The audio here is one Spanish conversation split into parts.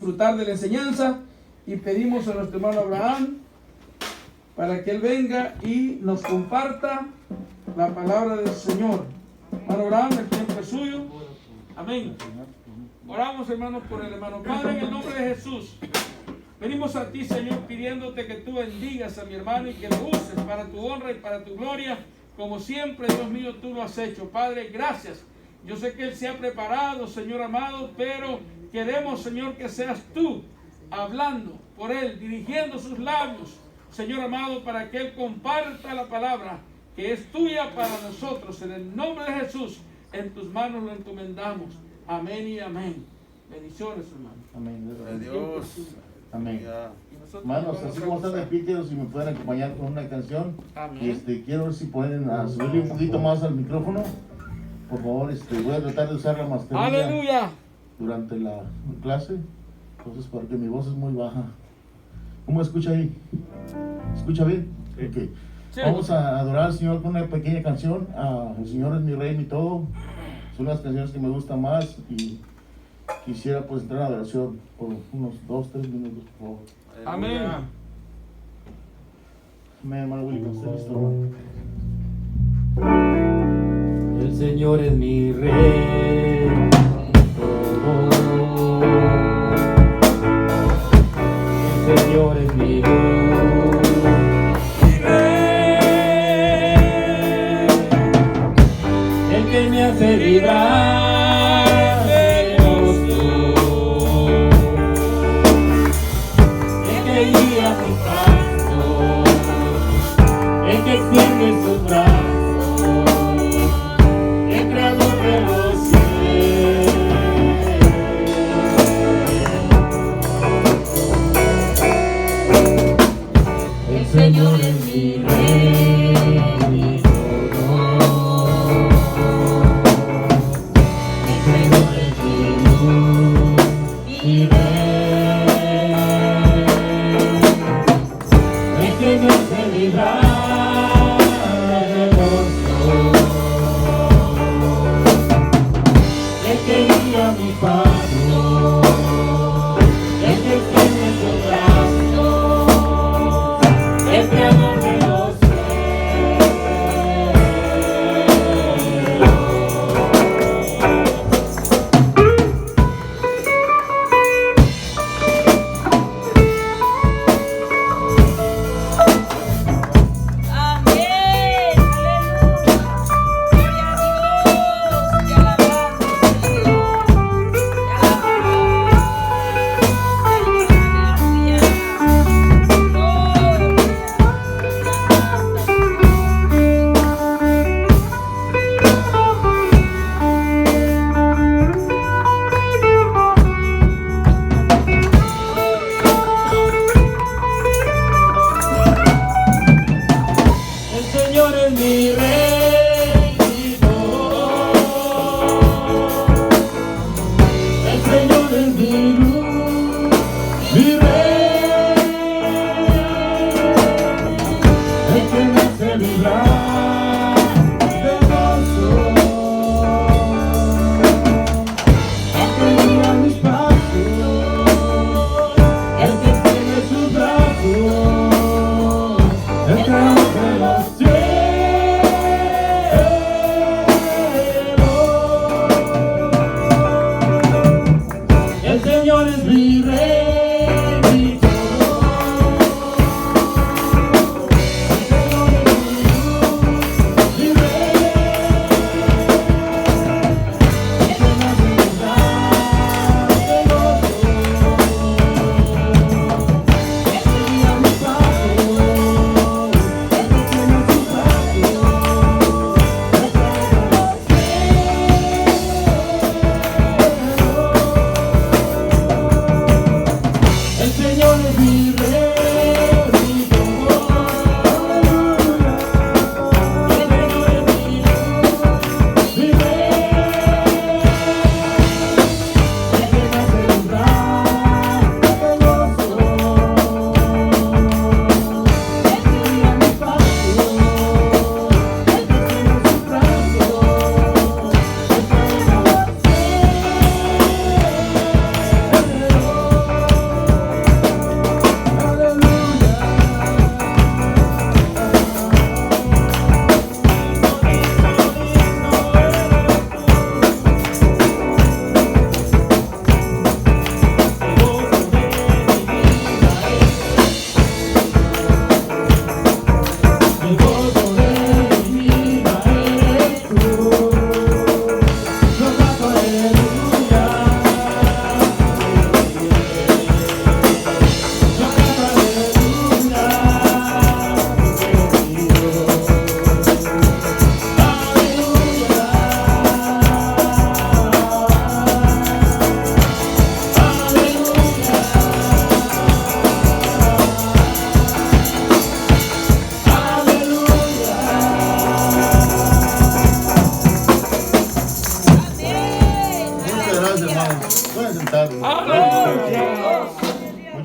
Disfrutar de la enseñanza y pedimos a nuestro hermano Abraham para que él venga y nos comparta la palabra del Señor. Hermano Abraham, el tiempo es suyo. Amén. Oramos, hermanos, por el hermano Padre, en el nombre de Jesús. Venimos a ti, Señor, pidiéndote que tú bendigas a mi hermano y que lo uses para tu honra y para tu gloria, como siempre, Dios mío, tú lo has hecho. Padre, gracias. Yo sé que él se ha preparado, Señor amado, pero queremos, Señor, que seas tú hablando por él, dirigiendo sus labios, Señor amado, para que él comparta la palabra que es tuya para nosotros. En el nombre de Jesús, en tus manos lo encomendamos. Amén y amén. Bendiciones, hermano. Amén. Dios. Amén. Hermanos, así como están de pie, quiero si me pueden acompañar con una canción. Amén. Quiero ver si pueden subirle un poquito más al micrófono. Por favor, voy a tratar de usar la mascarilla Aleluya. durante la clase. Entonces, porque mi voz es muy baja. ¿Cómo escucha ahí? ¿Escucha bien? Sí. Okay. Sí. Vamos a adorar al Señor con una pequeña canción. El Señor es mi rey, mi todo. Son las canciones que me gustan más y quisiera pues entrar a adoración por unos 2-3 minutos, por favor. Amén. Amén, hermano Willy, ¿está listo, hermano? El Señor es mi rey, todo. El Señor es mi Dios, mi rey, el que me hace librar del oso, el que guía mis pasos, el que extiende sus brazos. El Señor es mi rey, mi todo. El Señor es mi luz, mi rey, el que me hace librar del oso, el que guía mi paso, el que extiende su brazo. El creador de los mi rey, mi todo. El Señor es mi luz, mi rey, el que me hace librar del oso, el que guía mis pasos, el que extiende sus brazos, el creador de los cielos. El Señor es mi rey, mi todo. El Señor es mi luz, mi rey, el que me hace librar del oso, el que guía mis pasos, el que tiene sus brazos, el que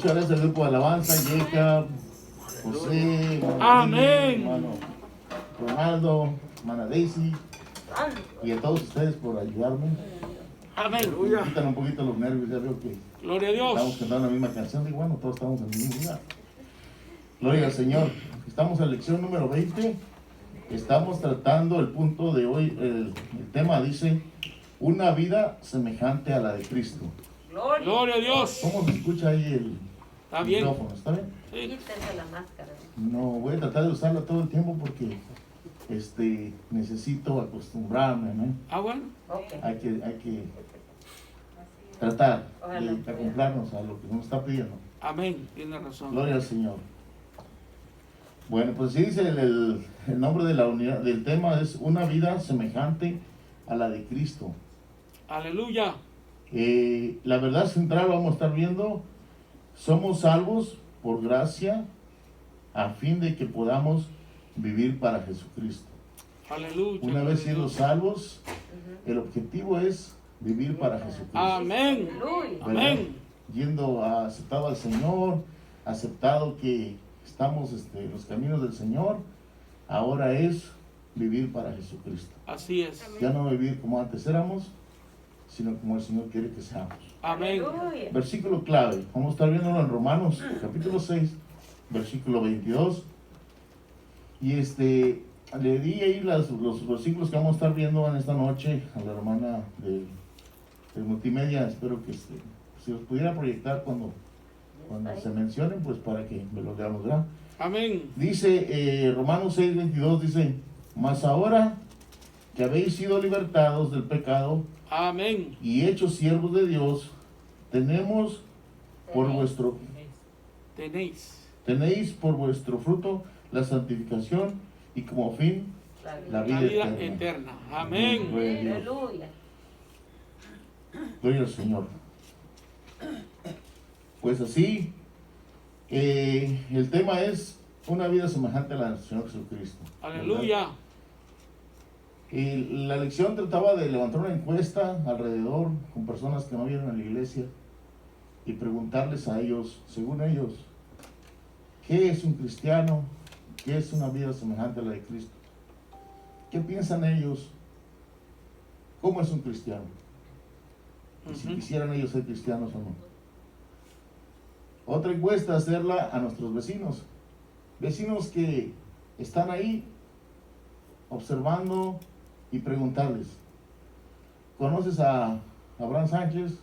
muchas gracias al grupo de alabanza, Jacob, José, Amén. hermano Ronaldo, hermana Daisy, y a todos ustedes por ayudarme. Amén. Me quitan un poquito los nervios, ya veo que Gloria a estamos Dios. cantando la misma canción, y bueno, todos estamos en el mismo lugar. Gloria al Señor. Estamos en lección número 20. Estamos tratando el punto de hoy. El tema dice: una vida semejante a la de Cristo. Gloria a Dios. ¿Cómo se escucha ahí el Está bien. micrófono? ¿Está bien? Sí. Quítense la máscara. No, voy a tratar de usarla todo el tiempo porque necesito acostumbrarme, ¿no? Ah, bueno. Ok. Hay que tratar Ojalá. de acoplarnos a lo que nos está pidiendo. Amén. Tiene razón. Gloria al Señor. Bueno, pues sí dice el nombre de la unidad, del tema es una vida semejante a la de Cristo. Aleluya. La verdad central vamos a estar viendo: somos salvos por gracia a fin de que podamos vivir para Jesucristo. Aleluya. Una vez Gloria a siendo Dios. salvos, el objetivo es vivir para Jesucristo. Amén. Aleluya. ¿Verdad? Amén. Aceptado al Señor, aceptado que estamos en los caminos del Señor, ahora es vivir para Jesucristo. Así es. Ya no vivir como antes éramos, sino como el Señor quiere que seamos. Amén. Aleluya. Versículo clave, vamos a estar viéndolo en Romanos, capítulo 6, versículo 22. Y le di ahí los versículos que vamos a estar viendo en esta noche a la hermana de multimedia. Espero que si los pudiera proyectar cuando se mencionen, pues para que me los leamos, ¿verdad? Amén. Dice Romanos 6, 22, dice: mas ahora que habéis sido libertados del pecado Amén. y hechos siervos de Dios, tenéis por vuestro fruto la santificación y como fin la La vida vida eterna. eterna. Amén. Gloria a Dios. Aleluya. Gloria al Señor. Pues así, el tema es una vida semejante a la del Señor Jesucristo. Aleluya. La lección trataba de levantar una encuesta alrededor con personas que no vienen a la iglesia y preguntarles a ellos, según ellos, ¿qué es un cristiano? ¿Qué es una vida semejante a la de Cristo? ¿Qué piensan ellos? ¿Cómo es un cristiano? Y si Ujú. quisieran ellos ser cristianos o no. Otra encuesta, hacerla a nuestros vecinos. Vecinos que están ahí observando y preguntarles: ¿conoces a Abraham Sánchez?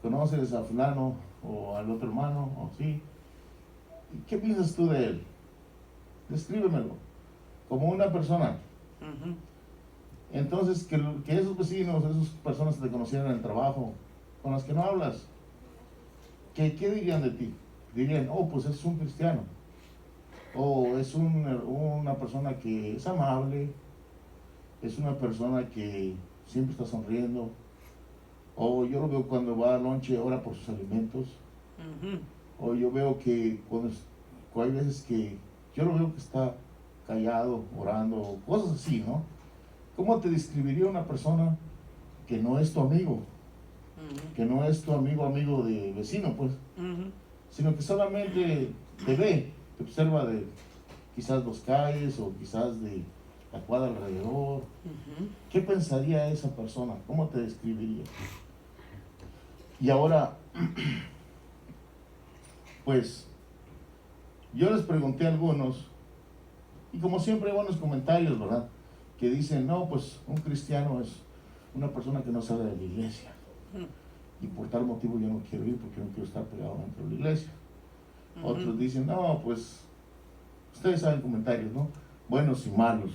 ¿Conoces a fulano o al otro hermano? ¿O sí? ¿Qué piensas tú de él? Descríbemelo como una persona. Ujú. Entonces, que esos vecinos, esas personas que te conocieran en el trabajo, con las que no hablas, ¿qué dirían de ti? Dirían: oh, pues es un cristiano. O es una persona que es amable, es una persona que siempre está sonriendo. O yo lo veo cuando va a lonche, ora por sus alimentos. Ujú. O yo veo que cuando hay veces que yo lo veo que está callado, orando, o cosas así, ¿no? ¿Cómo te describiría una persona que no es tu amigo? Ujú. Que no es tu amigo de vecino, pues, Ujú. sino que solamente te ve, te observa de quizás los calles o quizás de la cuadra alrededor. Ujú. ¿Qué pensaría esa persona? ¿Cómo te describiría? Y ahora, pues, yo les pregunté a algunos, y como siempre hay buenos comentarios, ¿verdad? Que dicen: no, pues un cristiano es una persona que no sale de la iglesia. Y por tal motivo yo no quiero ir porque no quiero estar pegado dentro de la iglesia. Ujú. Otros dicen: no, pues, ustedes saben comentarios, ¿no? Buenos y malos.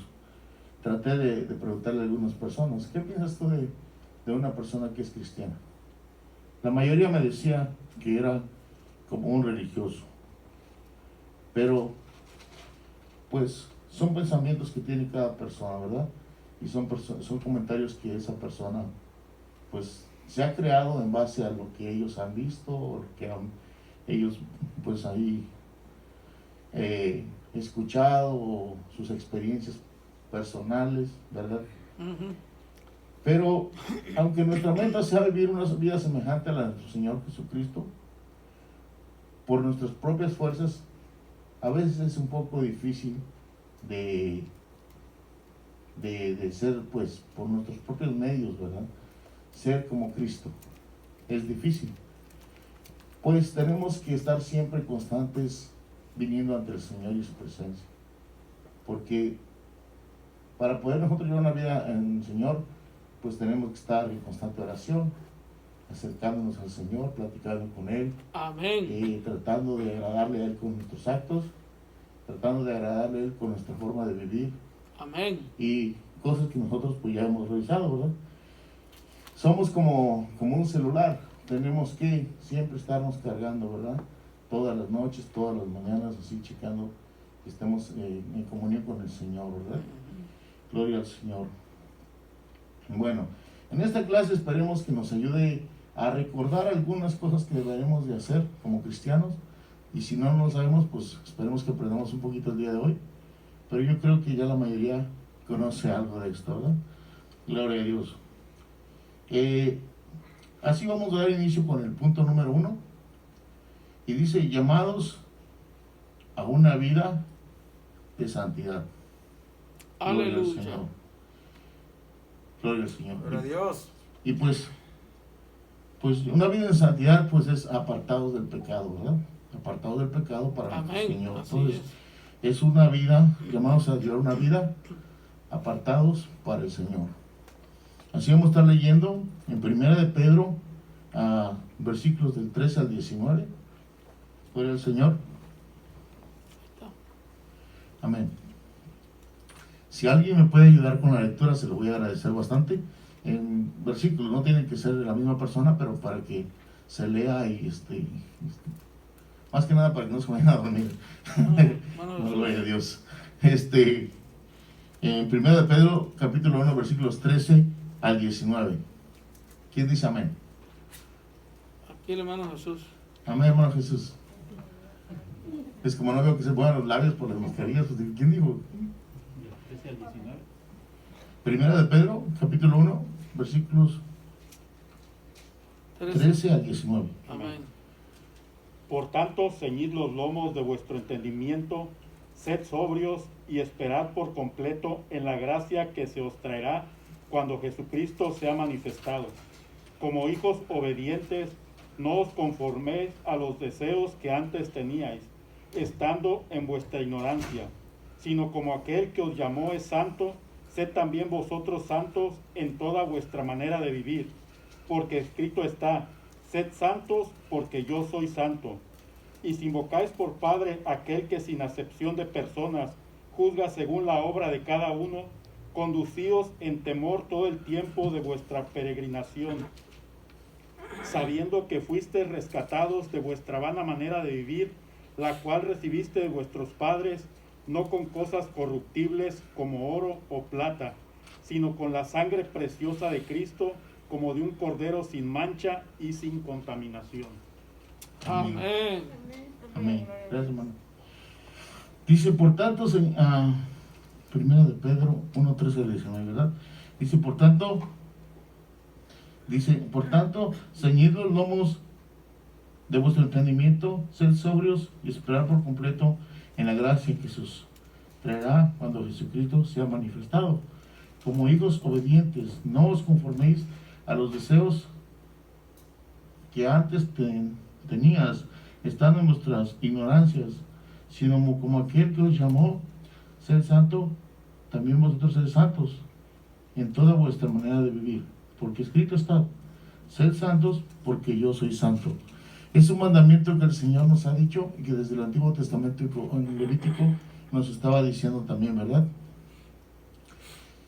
Traté de preguntarle a algunas personas: ¿qué piensas tú de una persona que es cristiana? La mayoría me decía que era como un religioso. Pero, pues, son pensamientos que tiene cada persona, ¿verdad? Y son comentarios que esa persona, pues, se ha creado en base a lo que ellos han visto, o lo que ellos, pues, ahí escuchado, o sus experiencias personales, ¿verdad? Ujú. Pero, aunque nuestra meta sea vivir una vida semejante a la de nuestro Señor Jesucristo, por nuestras propias fuerzas, a veces es un poco difícil de ser, pues, por nuestros propios medios, ¿verdad? Ser como Cristo. Es difícil. Pues tenemos que estar siempre constantes viniendo ante el Señor y su presencia. Porque para poder nosotros llevar una vida en el Señor, pues tenemos que estar en constante oración, acercándonos al Señor, platicando con Él, Amén. tratando de agradarle a Él con nuestros actos, tratando de agradarle a Él con nuestra forma de vivir Amén. y cosas que nosotros pues ya hemos realizado, ¿verdad? Somos como un celular, tenemos que siempre estarnos cargando, ¿verdad? Todas las noches, todas las mañanas, así checando que estemos en comunión con el Señor, ¿verdad? Gloria al Señor. Bueno, en esta clase esperemos que nos ayude a recordar algunas cosas que deberemos de hacer como cristianos, y si no lo sabemos, pues esperemos que aprendamos un poquito el día de hoy, pero yo creo que ya la mayoría conoce algo de esto, ¿verdad? Gloria a Dios. Así vamos a dar inicio con el punto número 1, y dice: llamados a una vida de santidad. Gloria al Aleluya. Señor. Gloria al Señor. Gloria a Dios. Y pues una vida en santidad pues es apartados del pecado, ¿verdad? Apartados del pecado para el Amén. Señor. Así Entonces es. es una vida, llamados a llevar una vida apartados para el Señor. Así vamos a estar leyendo en 1 de Pedro, versículos del 13 al 19. Gloria al Señor. Amén. Si alguien me puede ayudar con la lectura, se lo voy a agradecer bastante. En versículos, no tienen que ser de la misma persona, pero para que se lea y más que nada para que no se vayan a dormir. No, gloria a Dios. En 1 de Pedro, capítulo 1, versículos 13 al 19. ¿Quién dice amén? Aquí el hermano Jesús. Amén, hermano Jesús. Es como no veo que se pongan los labios por las mascarillas, pues digo, ¿quién dijo? 1 de Pedro, capítulo 1, versículos 13 al 19. Amén. Por tanto, ceñid los lomos de vuestro entendimiento, sed sobrios y esperad por completo en la gracia que se os traerá cuando Jesucristo sea manifestado. Como hijos obedientes, no os conforméis a los deseos que antes teníais, estando en vuestra ignorancia, sino como aquel que os llamó es santo, sed también vosotros santos en toda vuestra manera de vivir, porque escrito está: sed santos porque yo soy santo. Y si invocáis por Padre aquel que sin acepción de personas juzga según la obra de cada uno, conducíos en temor todo el tiempo de vuestra peregrinación, sabiendo que fuisteis rescatados de vuestra vana manera de vivir, la cual recibiste de vuestros padres, no con cosas corruptibles como oro o plata, sino con la sangre preciosa de Cristo, como de un cordero sin mancha y sin contaminación. Amén. Amén. Gracias, hermano. Dice, por tanto, 1 de Pedro 1, 13 al 19, ¿verdad? Dice, por tanto, ceñid los lomos de vuestro entendimiento, sed sobrios y esperad por completo en la gracia que se os traerá cuando Jesucristo sea manifestado. Como hijos obedientes, no os conforméis a los deseos que antes tenías, estando en vuestras ignorancias, sino como aquel que os llamó, sed santo, también vosotros sed santos en toda vuestra manera de vivir, porque escrito está: sed santos porque yo soy santo. Es un mandamiento que el Señor nos ha dicho y que desde el Antiguo Testamento en el Levítico nos estaba diciendo también, ¿verdad?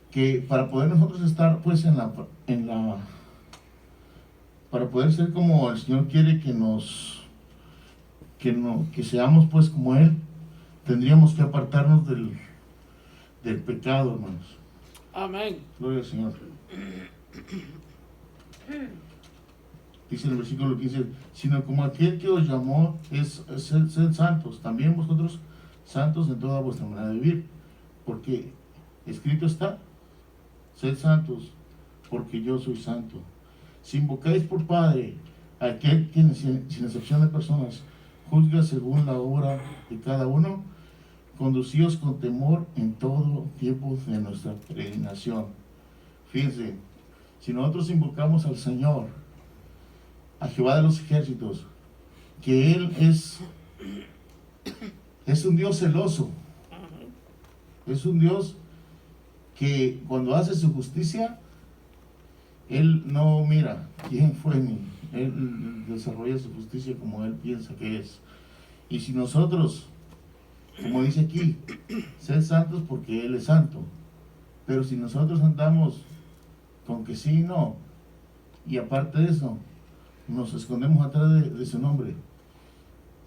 Que para poder nosotros estar pues para poder ser como el Señor quiere que seamos pues como Él, tendríamos que apartarnos del pecado, hermanos. Amén. Gloria al Señor. Dice en el versículo 15, sino como aquel que os llamó es sed santos, también vosotros santos en toda vuestra manera de vivir, porque escrito está: sed santos, porque yo soy santo. Si invocáis por Padre a aquel que sin excepción de personas juzga según la obra de cada uno, conducíos con temor en todo tiempo de nuestra peregrinación. Fíjense, si nosotros invocamos al Señor, a Jehová de los ejércitos, que Él es un Dios celoso, es un Dios que cuando hace su justicia, Él no mira quién fue ni Él desarrolla su justicia como Él piensa que es. Y si nosotros, como dice aquí, sed santos porque Él es santo, pero si nosotros andamos con que sí y no, y aparte de eso, nos escondemos atrás de su nombre,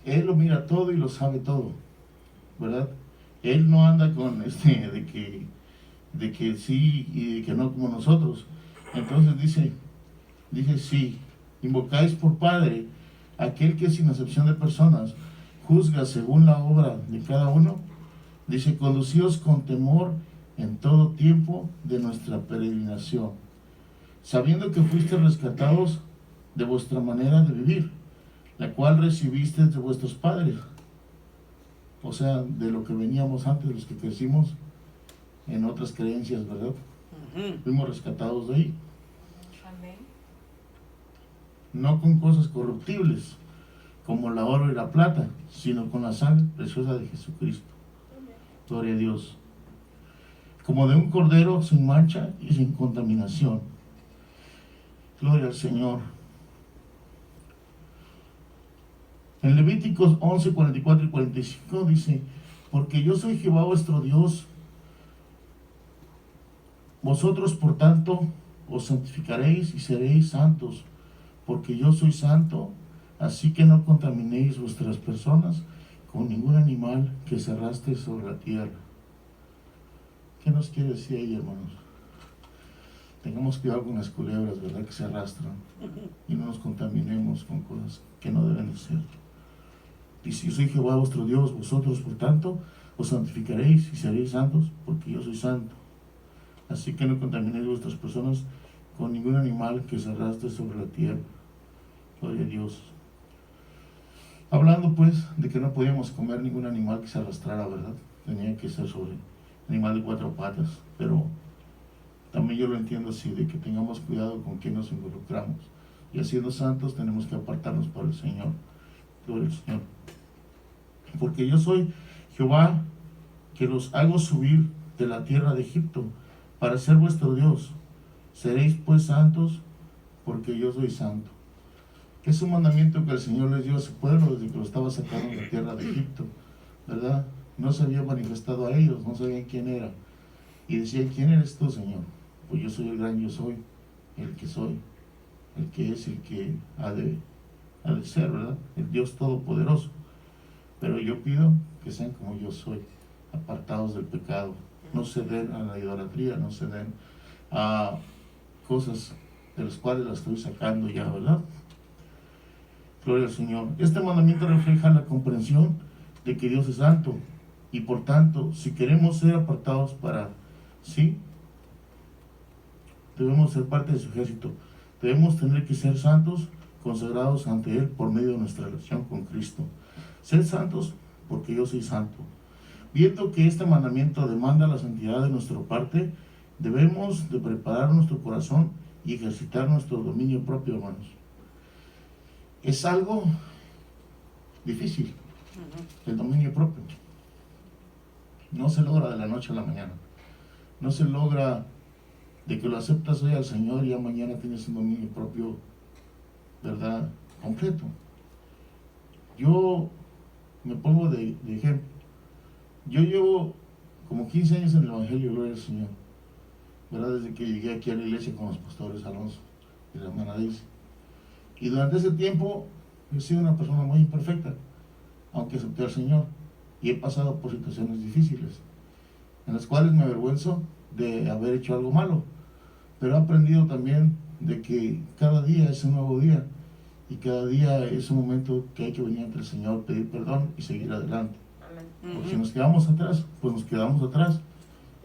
Él lo mira todo y lo sabe todo, ¿verdad? Él no anda con de que sí y de que no como nosotros. Entonces dice sí, invocáis por Padre aquel que sin acepción de personas juzga según la obra de cada uno. Dice, conducíos con temor en todo tiempo de nuestra peregrinación, sabiendo que fuisteis rescatados de vuestra manera de vivir, la cual recibisteis de vuestros padres. O sea, de lo que veníamos antes, los que crecimos en otras creencias, ¿verdad? Fuimos rescatados de ahí. Amén. No con cosas corruptibles, como la oro y la plata, sino con la sangre preciosa de Jesucristo. Gloria a Dios. Como de un cordero sin mancha y sin contaminación. Gloria al Señor. En Levíticos 11, 44 y 45 dice, porque yo soy Jehová vuestro Dios, vosotros por tanto os santificaréis y seréis santos, porque yo soy santo, así que no contaminéis vuestras personas con ningún animal que se arrastre sobre la tierra. ¿Qué nos quiere decir ahí, hermanos? Tengamos cuidado con las culebras, ¿verdad?, que se arrastran, y no nos contaminemos con cosas que no deben de ser. Dice, yo soy Jehová vuestro Dios, vosotros por tanto os santificaréis y seréis santos, porque yo soy santo. Así que no contaminéis vuestras personas con ningún animal que se arrastre sobre la tierra. Gloria a Dios. Hablando pues de que no podíamos comer ningún animal que se arrastrara, ¿verdad? Tenía que ser sobre animal de 4 patas, pero también yo lo entiendo así, de que tengamos cuidado con quién nos involucramos. Y siendo santos tenemos que apartarnos para el Señor. Gloria al Señor. Porque yo soy Jehová, que los hago subir de la tierra de Egipto para ser vuestro Dios. Seréis pues santos, porque yo soy santo. Que es un mandamiento que el Señor les dio a su pueblo desde que lo estaba sacando de la tierra de Egipto, ¿verdad? No se había manifestado a ellos, no sabían quién era. Y decían, ¿quién eres tú, Señor? Pues yo soy el gran yo soy, el que soy, el que es, el que ha de ser, ¿verdad? El Dios Todopoderoso. Pero yo pido que sean como yo soy, apartados del pecado, no se den a la idolatría, no se den a cosas de las cuales las estoy sacando ya, ¿verdad? Gloria al Señor. Este mandamiento refleja la comprensión de que Dios es santo, y por tanto, si queremos ser apartados para sí, debemos ser parte de su ejército, debemos tener que ser santos, consagrados ante Él por medio de nuestra relación con Cristo. Sed santos porque yo soy santo. Viendo que este mandamiento demanda la santidad de nuestra parte, debemos de preparar nuestro corazón y ejercitar nuestro dominio propio, hermanos. Es algo difícil, el dominio propio. No se logra de la noche a la mañana. No se logra de que lo aceptas hoy al Señor y ya mañana tienes un dominio propio, ¿verdad?, completo. Yo me pongo de ejemplo. Yo llevo como 15 años en el Evangelio, gloria al Señor, ¿verdad? Desde que llegué aquí a la iglesia con los pastores Alonso y la hermana Daisy. Y durante ese tiempo he sido una persona muy imperfecta, aunque acepté al Señor, y he pasado por situaciones difíciles, en las cuales me avergüenzo de haber hecho algo malo, pero he aprendido también de que cada día es un nuevo día, y cada día es un momento que hay que venir ante el Señor, pedir perdón y seguir adelante. Porque si nos quedamos atrás, pues nos quedamos atrás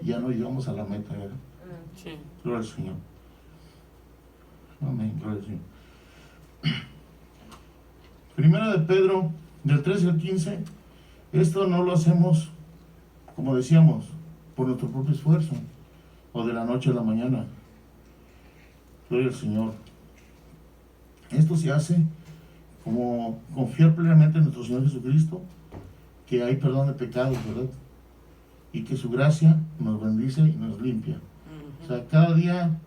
y ya no llegamos a la meta, ¿verdad? Sí. Gloria al Señor. Amén, gloria al Señor. Primera de Pedro del 13 al 15, esto no lo hacemos, como decíamos, por nuestro propio esfuerzo, o de la noche a la mañana. Gloria al Señor. Esto se hace como confiar plenamente en nuestro Señor Jesucristo, que hay perdón de pecados, ¿verdad? Y que su gracia nos bendice y nos limpia. O sea, cada día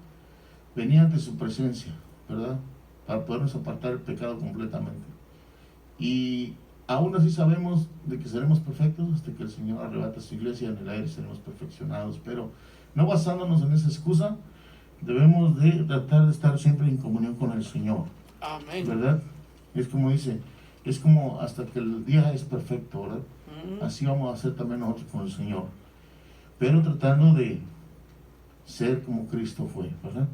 venía ante su presencia, ¿verdad? Para podernos apartar el pecado completamente. Y aún así sabemos de que seremos perfectos hasta que el Señor arrebata su iglesia, en el aire seremos perfeccionados. Pero no basándonos en esa excusa, debemos de tratar de estar siempre en comunión con el Señor. Amén. ¿Verdad? Es como dice, es como hasta que el día es perfecto, ¿verdad? Así vamos a hacer también nosotros con el Señor. Pero tratando de ser como Cristo fue, ¿verdad?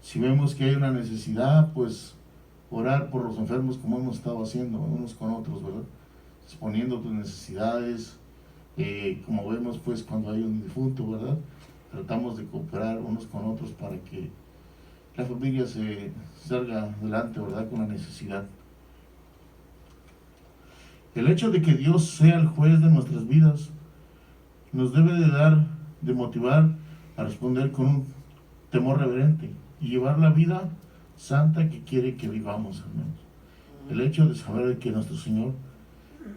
Si vemos que hay una necesidad, pues orar por los enfermos como hemos estado haciendo unos con otros, ¿verdad? Exponiendo tus necesidades, como vemos pues cuando hay un difunto, ¿verdad? Tratamos de cooperar unos con otros para que la familia se salga adelante, ¿verdad? Con la necesidad. El hecho de que Dios sea el juez de nuestras vidas nos debe de motivar a responder con un temor reverente y llevar la vida santa que quiere que vivamos, hermanos. El hecho de saber de que nuestro Señor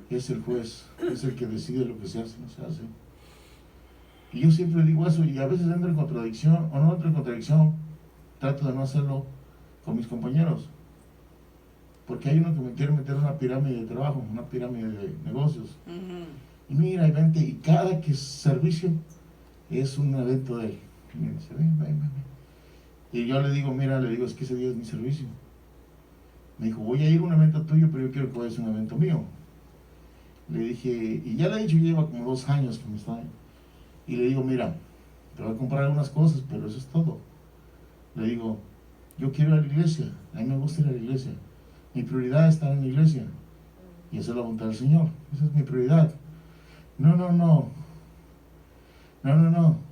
es el juez, es el que decide lo que se hace y no se hace. Y yo siempre digo eso, y a veces entro en contradicción, o no entro en contradicción, trato de no hacerlo con mis compañeros. Porque hay uno que me quiere meter una pirámide de trabajo, una pirámide de negocios. Y mira, y vente, y cada que servicio es un evento de él. Y me dice, ven. Y yo le digo, mira, es que ese día es mi servicio. Me dijo, voy a ir a un evento tuyo, pero yo quiero que vayas a un evento mío. Le dije, y ya le he dicho, lleva como 2 años que me está. Y le digo, mira, te voy a comprar algunas cosas, pero eso es todo. Le digo, yo quiero ir a la iglesia, a mí me gusta ir a la iglesia. Mi prioridad es estar en la iglesia y hacer la voluntad del Señor. Esa es mi prioridad. No.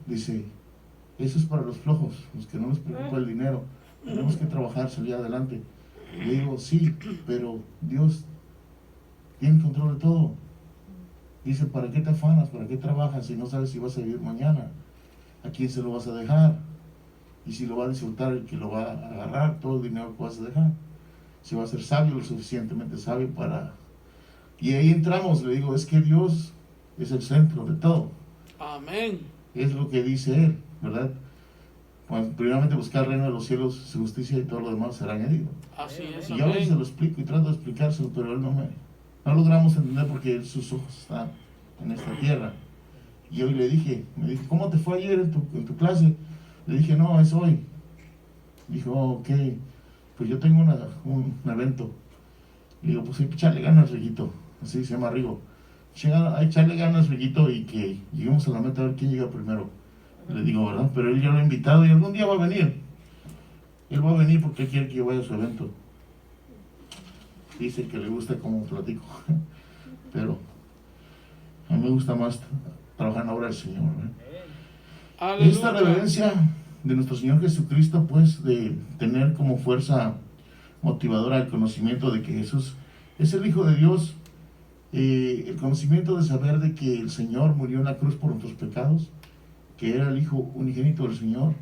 Dice, eso es para los flojos, los que no les preocupa el dinero. Tenemos que trabajar, salir adelante. Le digo, sí, pero Dios tiene control de todo. Dice, ¿para qué te afanas? ¿Para qué trabajas si no sabes si vas a vivir mañana? ¿A quién se lo vas a dejar? Y si lo va a disfrutar el que lo va a agarrar, todo el dinero que vas a dejar. Si va a ser sabio, lo suficientemente sabio para... Y ahí entramos, le digo, es que Dios es el centro de todo. Amén. Es lo que dice Él, ¿verdad? Pues, primeramente buscar el reino de los cielos, su justicia y todo lo demás será añadido. Así es. Y yo a veces se lo explico y trato de explicárselo, pero Él no logramos entender porque sus ojos están en esta tierra. Y hoy me dijo, ¿cómo te fue ayer en tu clase? Le dije, no, es hoy. Dijo, ok, pues yo tengo un evento. Le digo, pues hay que echarle ganas, Riguito. Así se llama Rigo. Hay que echarle ganas, Riguito, y que lleguemos a la meta a ver quién llega primero. Le digo, ¿verdad? Pero él ya lo ha invitado y algún día va a venir. Él va a venir porque quiere que yo vaya a su evento. Dice que le gusta cómo platico. Pero a mí me gusta más trabajar en la obra del Señor, Aleluya. Esta reverencia de nuestro Señor Jesucristo, pues, de tener como fuerza motivadora el conocimiento de que Jesús es el Hijo de Dios, el conocimiento de saber de que el Señor murió en la cruz por nuestros pecados, que era el Hijo unigénito del Señor.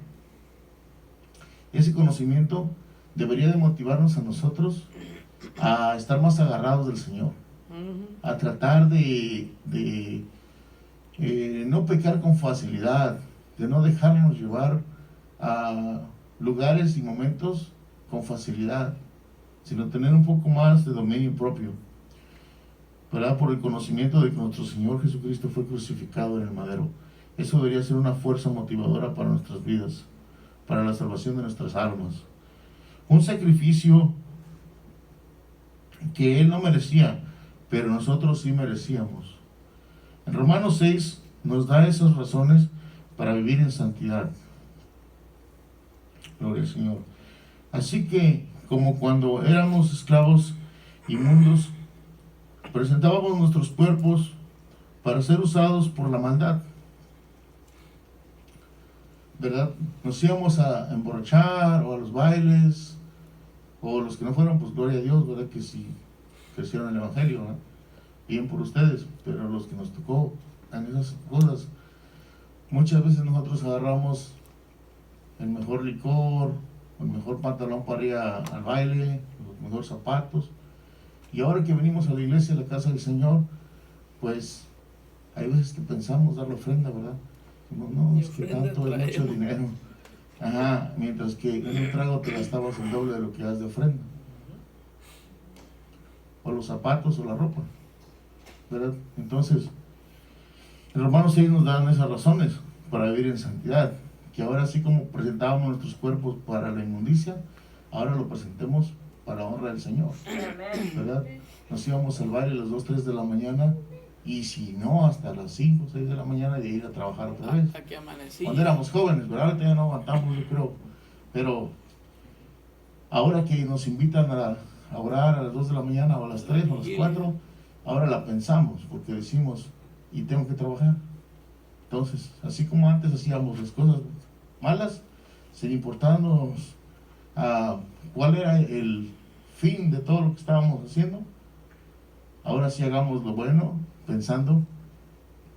Ese conocimiento debería de motivarnos a nosotros a estar más agarrados del Señor, a tratar de no pecar con facilidad, de no dejarnos llevar a lugares y momentos con facilidad, sino tener un poco más de dominio propio, ¿verdad? Por el conocimiento de que nuestro Señor Jesucristo fue crucificado en el madero. Eso debería ser una fuerza motivadora para nuestras vidas, para la salvación de nuestras almas. Un sacrificio que Él no merecía, pero nosotros sí merecíamos. En Romanos 6 nos da esas razones para vivir en santidad. Gloria al Señor. Así que, como cuando éramos esclavos inmundos, presentábamos nuestros cuerpos para ser usados por la maldad, ¿verdad? Nos íbamos a emborrachar o a los bailes, o los que no fueron, pues gloria a Dios, ¿verdad? Que si crecieron en el Evangelio, ¿no? Bien por ustedes, pero los que nos tocó en esas cosas, muchas veces nosotros agarramos el mejor licor, el mejor pantalón para ir al baile, los mejores zapatos, y ahora que venimos a la iglesia, a la casa del Señor, pues hay veces que pensamos dar la ofrenda, ¿verdad? Decimos, no, Y es que ofrenda tanto es mucho traemos. dinero. Ajá, mientras que en un trago te gastabas el doble de lo que das de ofrenda. O los zapatos o la ropa, ¿verdad? Entonces, en Romanos 6 nos dan esas razones para vivir en santidad. Que ahora, así como presentábamos nuestros cuerpos para la inmundicia, ahora lo presentemos para la honra del Señor, ¿verdad? Nos íbamos al baile a las 2, 3 de la mañana, y si no, hasta las 5, 6 de la mañana de ir a trabajar otra vez. Hasta que amanecí. Cuando éramos jóvenes, ¿verdad? Ahorita ya no aguantamos, yo creo. Pero ahora que nos invitan a orar a las 2 de la mañana, o a las 3, o a las 4, ahora la pensamos, porque decimos, y tengo que trabajar. Entonces, así como antes hacíamos las cosas malas, sin importarnos cuál era el fin de todo lo que estábamos haciendo, ahora sí hagamos lo bueno, pensando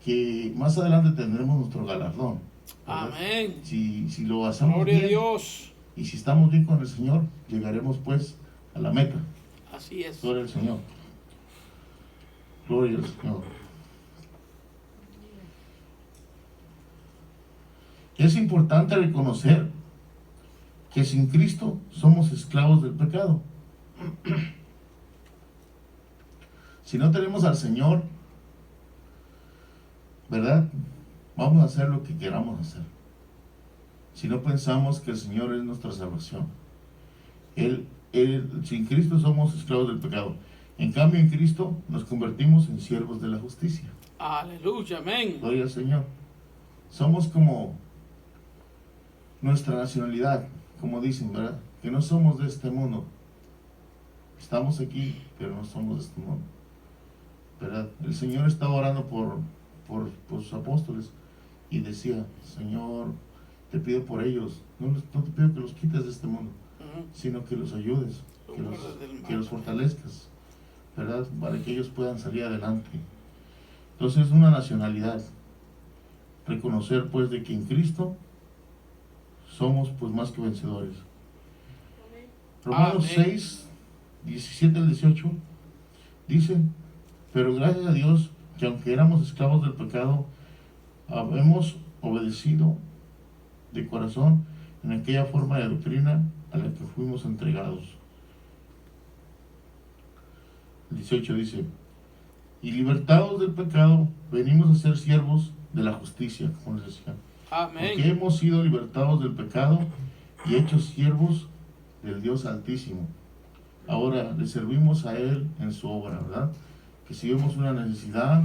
que más adelante tendremos nuestro galardón, ¿verdad? Amén. Si lo hacemos Gloria a bien, Dios. y si estamos bien con el Señor, llegaremos pues a la meta. Así es. Gloria al Señor. Gloria al Señor. Es importante reconocer que sin Cristo somos esclavos del pecado. Si no tenemos al Señor, ¿verdad? Vamos a hacer lo que queramos hacer. Si no pensamos que el Señor es nuestra salvación. Sin Cristo somos esclavos del pecado. En cambio, en Cristo nos convertimos en siervos de la justicia. Aleluya. Amén. Gloria al Señor. Somos como nuestra nacionalidad, como dicen, ¿verdad? Que no somos de este mundo. Estamos aquí, pero no somos de este mundo, ¿verdad? El Señor estaba orando por sus apóstoles y decía, Señor, te pido por ellos, no te pido que los quites de este mundo, sino que los ayudes, que los fortalezcas, ¿verdad? Para que ellos puedan salir adelante. Entonces es una nacionalidad. Reconocer pues de que en Cristo somos pues más que vencedores. Romanos Amén. 6, 17 al 18 dice, pero gracias a Dios que aunque éramos esclavos del pecado, hemos obedecido de corazón en aquella forma de doctrina a la que fuimos entregados. El 18 dice, y libertados del pecado, venimos a ser siervos de la justicia, como les decía. Porque Amén. hemos sido libertados del pecado y hechos siervos del Dios Altísimo. Ahora le servimos a Él en su obra, ¿verdad? Que si vemos una necesidad,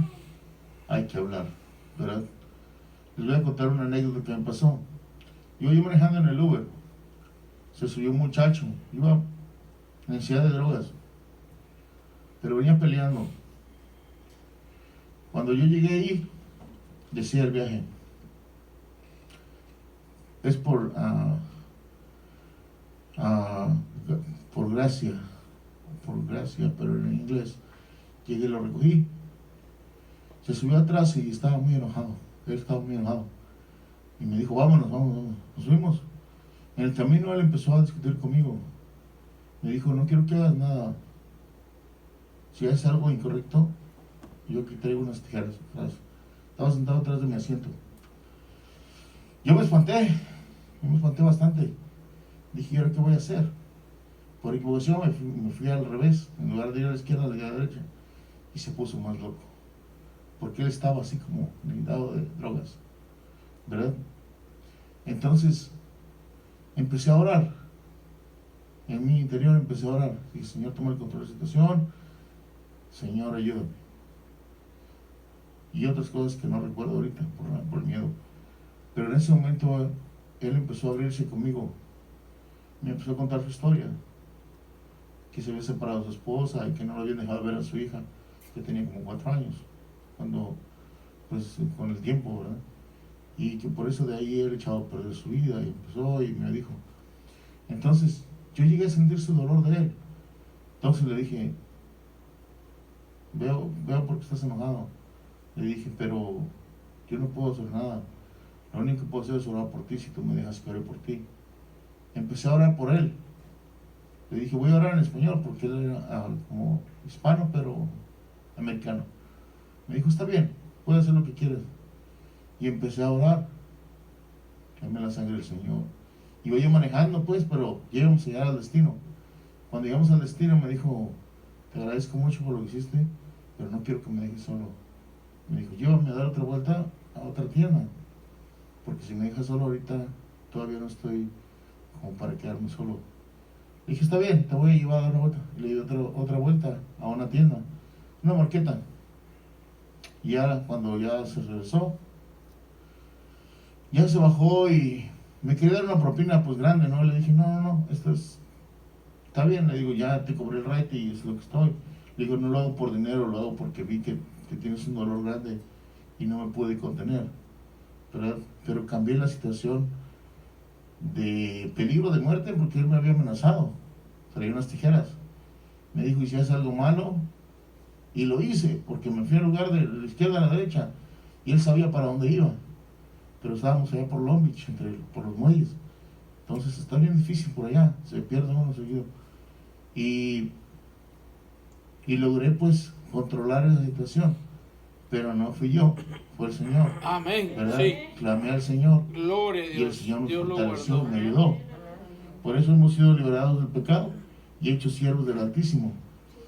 hay que hablar, ¿verdad? Les voy a contar una anécdota que me pasó. Yo manejando en el Uber, se subió un muchacho, iba en necesidad de drogas, pero venía peleando. Cuando yo llegué ahí, decía el viaje, es por gracia, pero en inglés. Llegué y lo recogí. Se subió atrás y estaba muy enojado. Él estaba muy enojado. Y me dijo, vámonos. Nos fuimos. En el camino él empezó a discutir conmigo. Me dijo, no quiero que hagas nada. Si haces algo incorrecto, yo aquí traigo unas tijeras atrás. Estaba sentado atrás de mi asiento. Yo me espanté bastante. Dije, ¿y ahora qué voy a hacer? Por equivocación me fui al revés. En lugar de ir a la izquierda, le di a la derecha. Y se puso más loco. Porque él estaba así como necesitado de drogas, ¿verdad? Entonces, empecé a orar. En mi interior empecé a orar. Dije, Señor, toma el control de la situación. Señor, ayúdame. Y otras cosas que no recuerdo ahorita por el miedo. Pero en ese momento él empezó a abrirse conmigo. Me empezó a contar su historia. Que se había separado de su esposa y que no lo habían dejado ver a su hija, que tenía como 4 años. Cuando, pues, con el tiempo, ¿verdad? Y que por eso de ahí él echado a perder su vida y empezó y me dijo. Entonces, yo llegué a sentir su dolor de él. Entonces le dije, veo por qué estás enojado. Le dije, pero yo no puedo hacer nada. Lo único que puedo hacer es orar por ti si tú me dejas que ore por ti. Empecé a orar por él. Le dije, voy a orar en español porque él era como hispano, pero americano. Me dijo, está bien, puedes hacer lo que quieras. Y empecé a orar. Dame la sangre del Señor. Iba yo manejando, pues, pero llegamos a llegar al destino. Cuando llegamos al destino me dijo, te agradezco mucho por lo que hiciste, pero no quiero que me dejes solo. Me dijo, llévame a dar otra vuelta a otra tienda, porque si me dejas solo ahorita, todavía no estoy como para quedarme solo. Le dije, está bien, te voy a llevar a dar una vuelta. Y le di otra vuelta a una tienda, una marqueta. Y ya cuando ya se regresó, ya se bajó y me quería dar una propina pues grande, ¿no? Le dije, no, esto está bien, le digo, ya te cobré el rate y es lo que estoy. Le digo, no lo hago por dinero, lo hago porque vi que tienes un dolor grande y no me pude contener, ¿verdad? Pero cambié la situación de peligro de muerte porque él me había amenazado, traía unas tijeras. Me dijo, ¿y si haces algo malo? Y lo hice, porque me fui al lugar de la izquierda a la derecha y él sabía para dónde iba. Pero estábamos allá por Long Beach, por los muelles. Entonces está bien difícil por allá, se pierde uno seguido. Y logré pues controlar esa situación, pero no fui yo, fue el Señor, Amén. ¿verdad? Sí. Clamé al Señor Gloria a y el Dios. Señor me Dios lo fortaleció, guardó. me ayudó. Por eso hemos sido liberados del pecado y hechos siervos del Altísimo.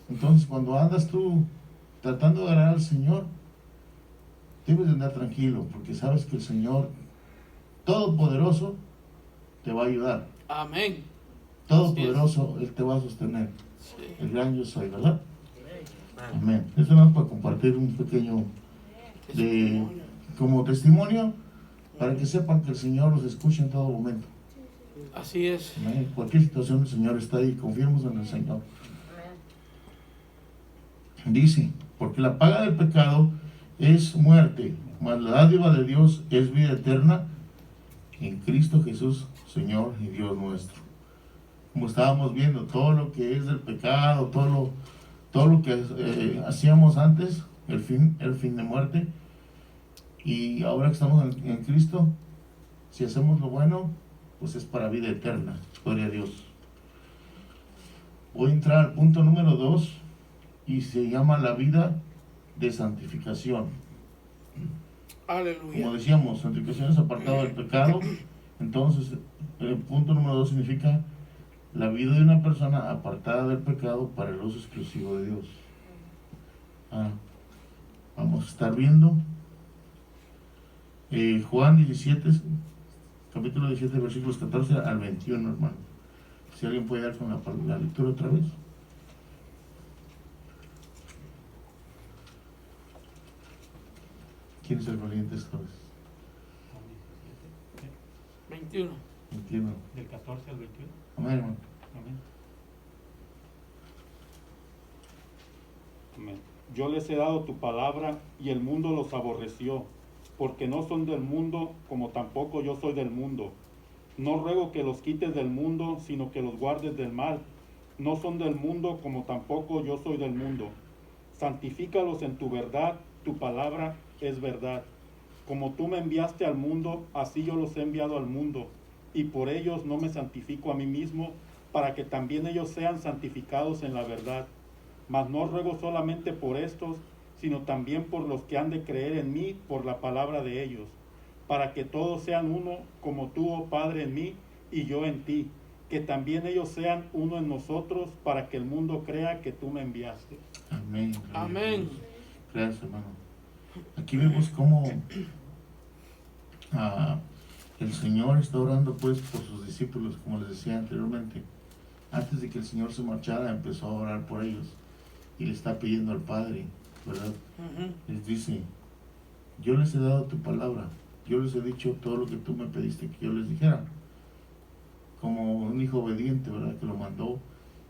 Entonces cuando andas tú tratando de agradar al Señor, debes de andar tranquilo, porque sabes que el Señor Todopoderoso te va a ayudar. Amén. Todopoderoso, Él te va a sostener. Sí. El gran yo soy, ¿verdad? Amén. Eso no es para compartir un pequeño como testimonio, para que sepan que el Señor los escucha en todo momento. Así es. Amén. Cualquier situación el Señor está ahí, confiemos en el Señor. Dice, porque la paga del pecado es muerte, mas la dádiva de Dios es vida eterna en Cristo Jesús, Señor y Dios nuestro. Como estábamos viendo, todo lo que es del pecado, todo lo que hacíamos antes, el fin de muerte, y ahora que estamos en Cristo, si hacemos lo bueno, pues es para vida eterna. Gloria a Dios. Voy a entrar al punto número 2 y se llama la vida de santificación. Aleluya. Como decíamos, santificación es apartado del pecado. Entonces, el punto número 2 significa la vida de una persona apartada del pecado para el uso exclusivo de Dios. Vamos a estar viendo Juan 17, capítulo 17, versículos 14 al 21, hermano. Si alguien puede dar con la lectura otra vez. ¿Quién es el valiente esta vez? 21. Entiendo. Del 14 al 21. Amén, hermano. Amén. Amén. Yo les he dado tu palabra y el mundo los aborreció, porque no son del mundo, como tampoco yo soy del mundo. No ruego que los quites del mundo, sino que los guardes del mal. No son del mundo, como tampoco yo soy del mundo. Santifícalos en tu verdad, tu palabra es verdad. Como tú me enviaste al mundo, así yo los he enviado al mundo, y por ellos no me santifico a mí mismo, para que también ellos sean santificados en la verdad. Mas no ruego solamente por estos, sino también por los que han de creer en mí por la palabra de ellos, para que todos sean uno, como tú, oh Padre, en mí y yo en ti, que también ellos sean uno en nosotros, para que el mundo crea que tú me enviaste. Amén. Amén. Gracias, hermano. Aquí vemos cómo el Señor está orando pues por sus discípulos, como les decía anteriormente. Antes de que el Señor se marchara, empezó a orar por ellos y le está pidiendo al Padre, ¿verdad? Les dice, yo les he dado tu palabra, yo les he dicho todo lo que tú me pediste que yo les dijera, como un hijo obediente, ¿verdad? Que lo mandó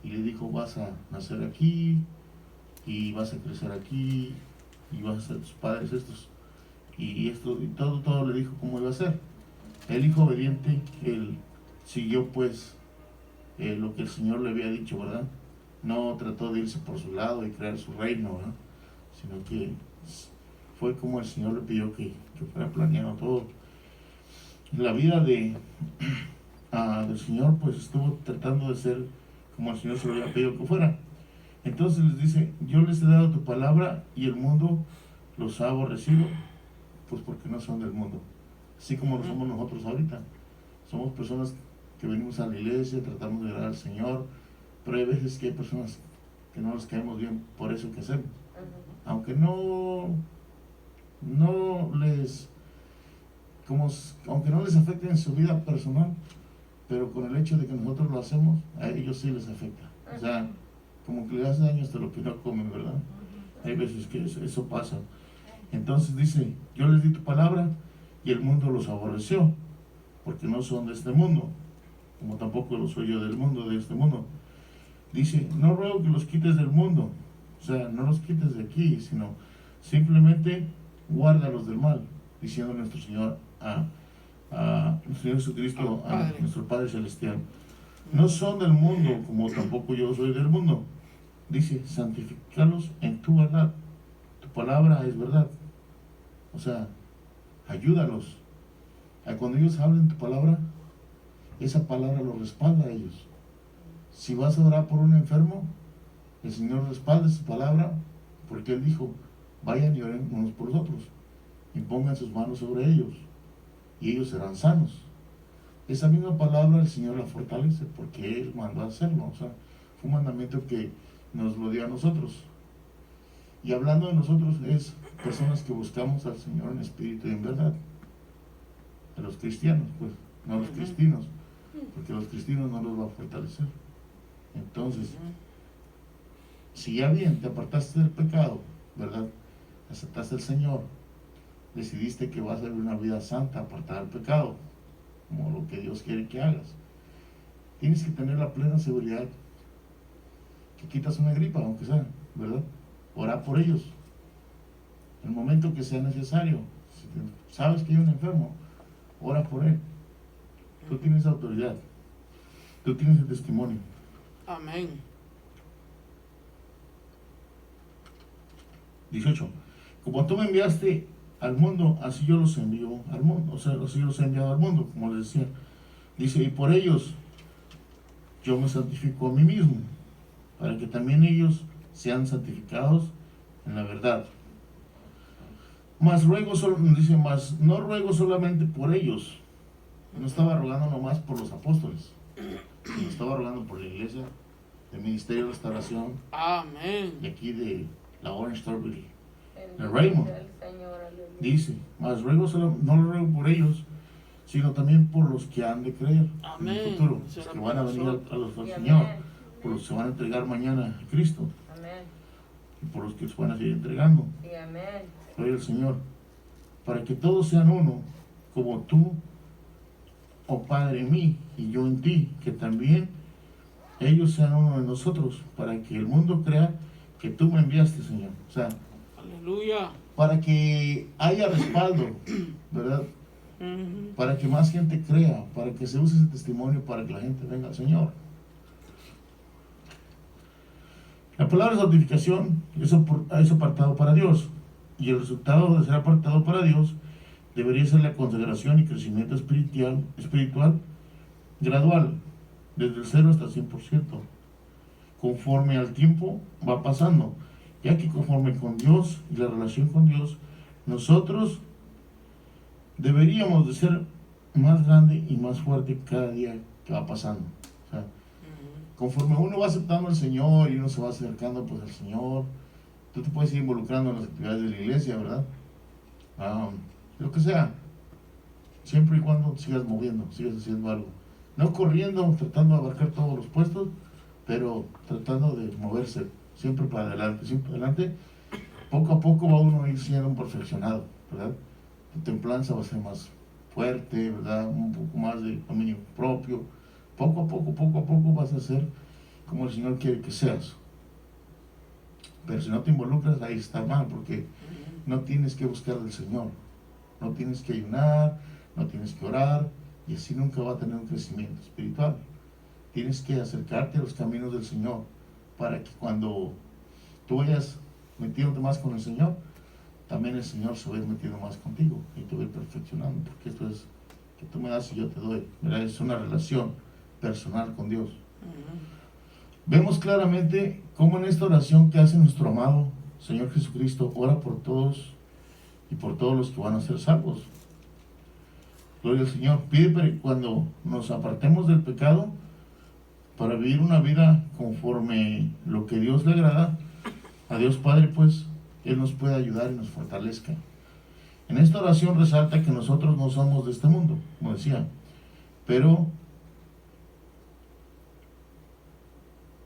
y le dijo, vas a nacer aquí y vas a crecer aquí y vas a ser tus padres estos y esto y todo le dijo cómo iba a ser. El hijo obediente, él siguió pues lo que el Señor le había dicho, ¿verdad? No trató de irse por su lado y crear su reino, ¿verdad? sino que fue como el Señor le pidió que fuera planeado todo. La vida del Señor pues estuvo tratando de ser como el Señor se lo había pedido que fuera. Entonces les dice, yo les he dado tu palabra y el mundo los ha aborrecido, pues porque no son del mundo. Así como lo somos nosotros ahorita. Somos personas que venimos a la iglesia, tratamos de agradar al Señor, pero hay veces que hay personas que no les caemos bien por eso que hacemos. Aunque aunque no les afecte en su vida personal, pero con el hecho de que nosotros lo hacemos, a ellos sí les afecta. O sea, como que le hace daño hasta lo que no comen, ¿verdad? Hay veces que eso pasa. Entonces dice, yo les di tu palabra y el mundo los aborreció, porque no son de este mundo, como tampoco lo soy yo del mundo, de este mundo. Dice, no ruego que los quites del mundo, o sea, no los quites de aquí, sino simplemente guárdalos del mal, diciendo nuestro Señor a nuestro Señor Jesucristo, a nuestro Padre Celestial. No son del mundo, como tampoco yo soy del mundo. Dice, santifícalos en tu verdad. Tu palabra es verdad. O sea, ayúdalos. Cuando ellos hablen tu palabra, esa palabra los respalda a ellos. Si vas a orar por un enfermo, el Señor respalda su palabra, porque Él dijo, vayan y oren unos por los otros, y pongan sus manos sobre ellos, y ellos serán sanos. Esa misma palabra el Señor la fortalece, porque Él mandó a hacerlo. O sea, fue un mandamiento que nos lo dio a nosotros. Y hablando de nosotros, es personas que buscamos al Señor en espíritu y en verdad. A los cristianos, pues, no a los cristinos, porque a los cristinos no los va a fortalecer. Entonces, si ya bien te apartaste del pecado, ¿verdad? Aceptaste al Señor, decidiste que vas a vivir una vida santa, apartada del pecado, como lo que Dios quiere que hagas. Tienes que tener la plena seguridad que quitas una gripa, aunque sea, ¿verdad? Orar por ellos. En el momento que sea necesario, si sabes que hay un enfermo, ora por él. Tú tienes autoridad. Tú tienes el testimonio. Amén. 18. Como tú me enviaste al mundo, así yo los envío al mundo. O sea, así yo los he enviado al mundo, como les decía. Dice, y por ellos yo me santifico a mí mismo, para que también ellos sean santificados en la verdad. Mas no ruego solamente por ellos. No estaba rogando nomás por los apóstoles, sino estaba rogando por la iglesia del Ministerio de Restauración, Amén. de aquí de la Orange Strawberry, de Raymond. Dice, mas no lo ruego por ellos, sino también por los que han de creer en el futuro, los que van a venir al Señor, por los que se van a entregar mañana a Cristo, y por los que se van a seguir entregando. Gloria al Señor, para que todos sean uno, como tú, oh Padre, en mí y yo en ti, que también ellos sean uno de nosotros, para que el mundo crea que tú me enviaste, Señor. O sea, Aleluya. para que haya respaldo, ¿verdad? Para que más gente crea, para que se use ese testimonio, para que la gente venga al Señor. La palabra santificación es apartado para Dios, y el resultado de ser apartado para Dios debería ser la consagración y crecimiento espiritual gradual, desde el 0 hasta el 100%, conforme al tiempo va pasando, ya que conforme con Dios y la relación con Dios, nosotros deberíamos de ser más grande y más fuerte cada día que va pasando. O sea, conforme uno va aceptando al Señor y uno se va acercando pues al Señor, tú te puedes ir involucrando en las actividades de la iglesia, ¿verdad? Lo que sea, siempre y cuando sigas moviendo, sigas haciendo algo. No corriendo, tratando de abarcar todos los puestos, pero tratando de moverse siempre para adelante, siempre adelante. Poco a poco va uno a ir siendo un perfeccionado, ¿verdad? Tu templanza va a ser más fuerte, ¿verdad? Un poco más de dominio propio. Poco a poco vas a ser como el Señor quiere que seas. Pero si no te involucras, ahí está mal, porque no tienes que buscar al Señor. No tienes que ayunar, no tienes que orar, y así nunca va a tener un crecimiento espiritual. Tienes que acercarte a los caminos del Señor, para que cuando tú vayas metiéndote más con el Señor, también el Señor se va a ir metiendo más contigo y te va a ir perfeccionando, porque esto es que tú me das y yo te doy, ¿verdad? Es una relación personal con Dios. Vemos claramente cómo en esta oración que hace nuestro amado Señor Jesucristo ora por todos y por todos los que van a ser salvos. Gloria al Señor. Pide cuando nos apartemos del pecado para vivir una vida conforme lo que Dios le agrada, a Dios Padre, pues Él nos puede ayudar y nos fortalezca. En esta oración resalta que nosotros no somos de este mundo, como decía, pero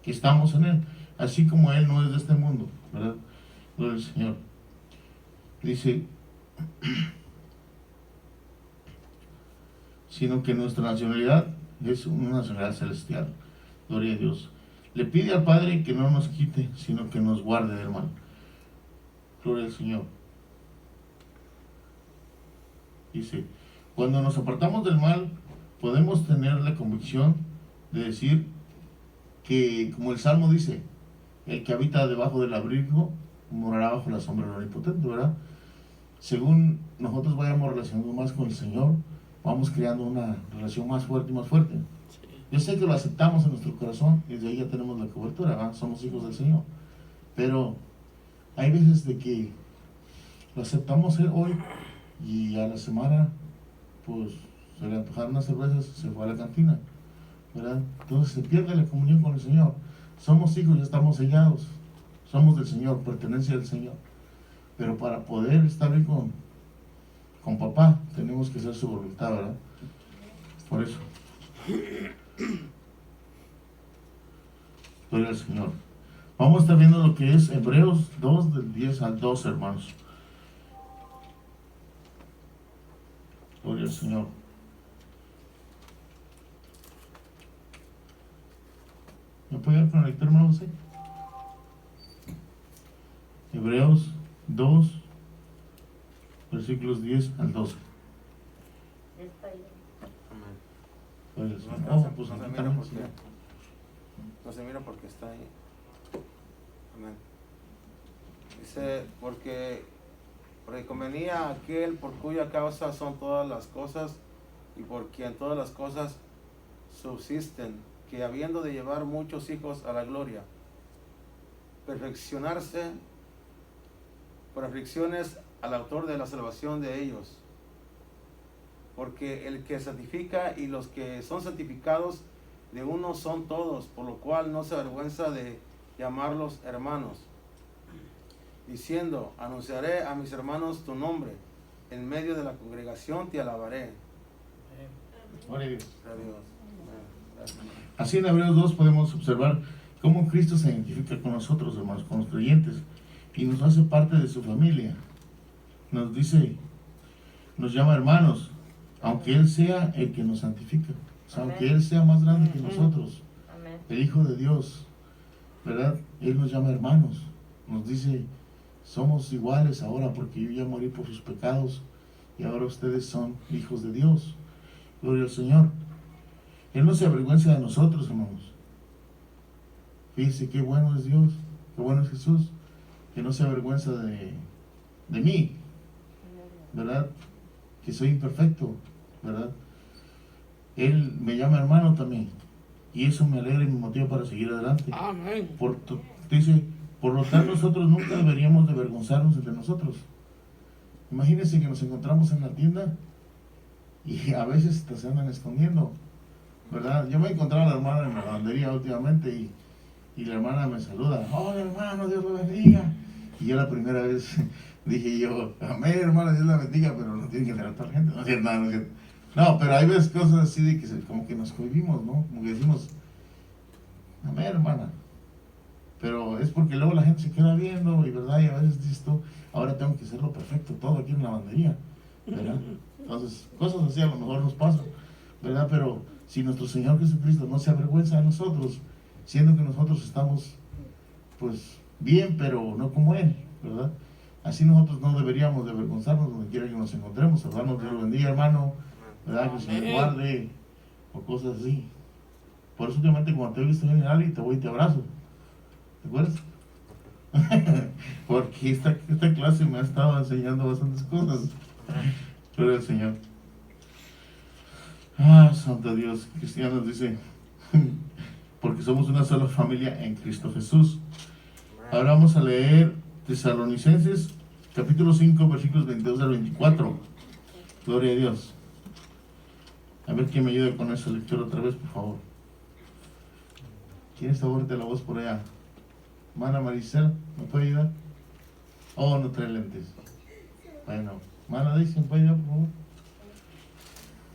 que estamos en Él, así como Él no es de este mundo, ¿verdad? Gloria al Señor. Dice, sino que nuestra nacionalidad es una nacionalidad celestial. Gloria a Dios. Le pide al Padre que no nos quite, sino que nos guarde del mal. Gloria al Señor. Dice, cuando nos apartamos del mal, podemos tener la convicción de decir que, como el Salmo dice, el que habita debajo del abrigo morará bajo la sombra del Omnipotente, ¿verdad? Según nosotros vayamos relacionando más con el Señor, vamos creando una relación más fuerte y más fuerte. Yo sé que lo aceptamos en nuestro corazón y desde ahí ya tenemos la cobertura, ¿verdad? Somos hijos del Señor. Pero hay veces de que lo aceptamos hoy y a la semana, pues, se le antojaron unas cervezas, se fue a la cantina, ¿verdad? Entonces se pierde la comunión con el Señor. Somos hijos, ya estamos sellados. Somos del Señor, pertenencia del Señor. Pero para poder estar bien con papá, tenemos que hacer su voluntad, ¿verdad? Por eso. Gloria al Señor. Vamos a estar viendo lo que es Hebreos 2, del 10 al 12, hermanos. Gloria al Señor. ¿Me puede dar con el lector, hermano José? Hebreos 2, versículos 10 al 12. Gloria al Señor. Oh, pues no se aquí mira también, porque, Señor. no se mira porque está ahí. Amén. Dice, porque convenía a aquel por cuya causa son todas las cosas y por quien todas las cosas subsisten, que habiendo de llevar muchos hijos a la gloria, perfeccionarse por aflicciones al autor de la salvación de ellos. Porque el que santifica y los que son santificados de uno son todos, por lo cual no se avergüenza de llamarlos hermanos, diciendo, anunciaré a mis hermanos tu nombre, en medio de la congregación te alabaré. Gloria a Dios. Gloria a Dios. Amén. Así en Hebreos 2 podemos observar cómo Cristo se identifica con nosotros, hermanos, con los creyentes, y nos hace parte de su familia. Nos dice, nos llama hermanos, aunque Él sea el que nos santifica, o sea, aunque Él sea más grande que nosotros, el Hijo de Dios, ¿verdad? Él nos llama hermanos, nos dice, somos iguales ahora porque yo ya morí por sus pecados y ahora ustedes son hijos de Dios. Gloria al Señor. Él no se avergüenza de nosotros, hermanos. Fíjense qué bueno es Dios, qué bueno es Jesús, que no se avergüenza de mí, ¿verdad? Que soy imperfecto, ¿verdad? Él me llama hermano también, y eso me alegra y me motiva para seguir adelante. Amén. Dice, por lo tanto nosotros nunca deberíamos de avergonzarnos entre nosotros. Imagínense que nos encontramos en la tienda y a veces se andan escondiendo, ¿verdad? Yo me he encontrado a la hermana en la lavandería últimamente y la hermana me saluda, hola hermano, Dios lo bendiga. Y yo la primera vez dije yo, amén hermano, Dios la bendiga, pero no tiene que ser a toda la gente, no es cierto, no es cierto. No, pero hay veces cosas así de que como que nos cohibimos, ¿no? Como que decimos, amén hermana. Pero es porque luego la gente se queda viendo y verdad, y a veces dices tú, ahora tengo que hacerlo perfecto, todo aquí en la lavandería, ¿verdad? Entonces, cosas así a lo mejor nos pasan, ¿verdad? Pero si nuestro Señor Jesucristo no se avergüenza de nosotros, siendo que nosotros estamos, pues, bien, pero no como Él, ¿verdad? Así nosotros no deberíamos de avergonzarnos donde quiera que nos encontremos, hermanos, Dios lo bendiga, hermano, ¿verdad? Que el Señor guarde, o cosas así. Por eso últimamente cuando te he visto venir a alguien, te voy y te abrazo. ¿Te acuerdas? Porque esta clase me ha estado enseñando bastantes cosas. Gloria al Señor. Ah, santo Dios, cristianos dice, porque somos una sola familia en Cristo Jesús. Ahora vamos a leer Tesalonicenses, capítulo 5, versículos 22 al 24. Gloria a Dios. A ver quién me ayuda con esa lectura otra vez, por favor. ¿Quién está fuerte la voz por allá? Mana Maricel, ¿me puede ayudar? Oh, no trae lentes. Bueno, Mana Daisy, ¿me puede ayudar, por favor?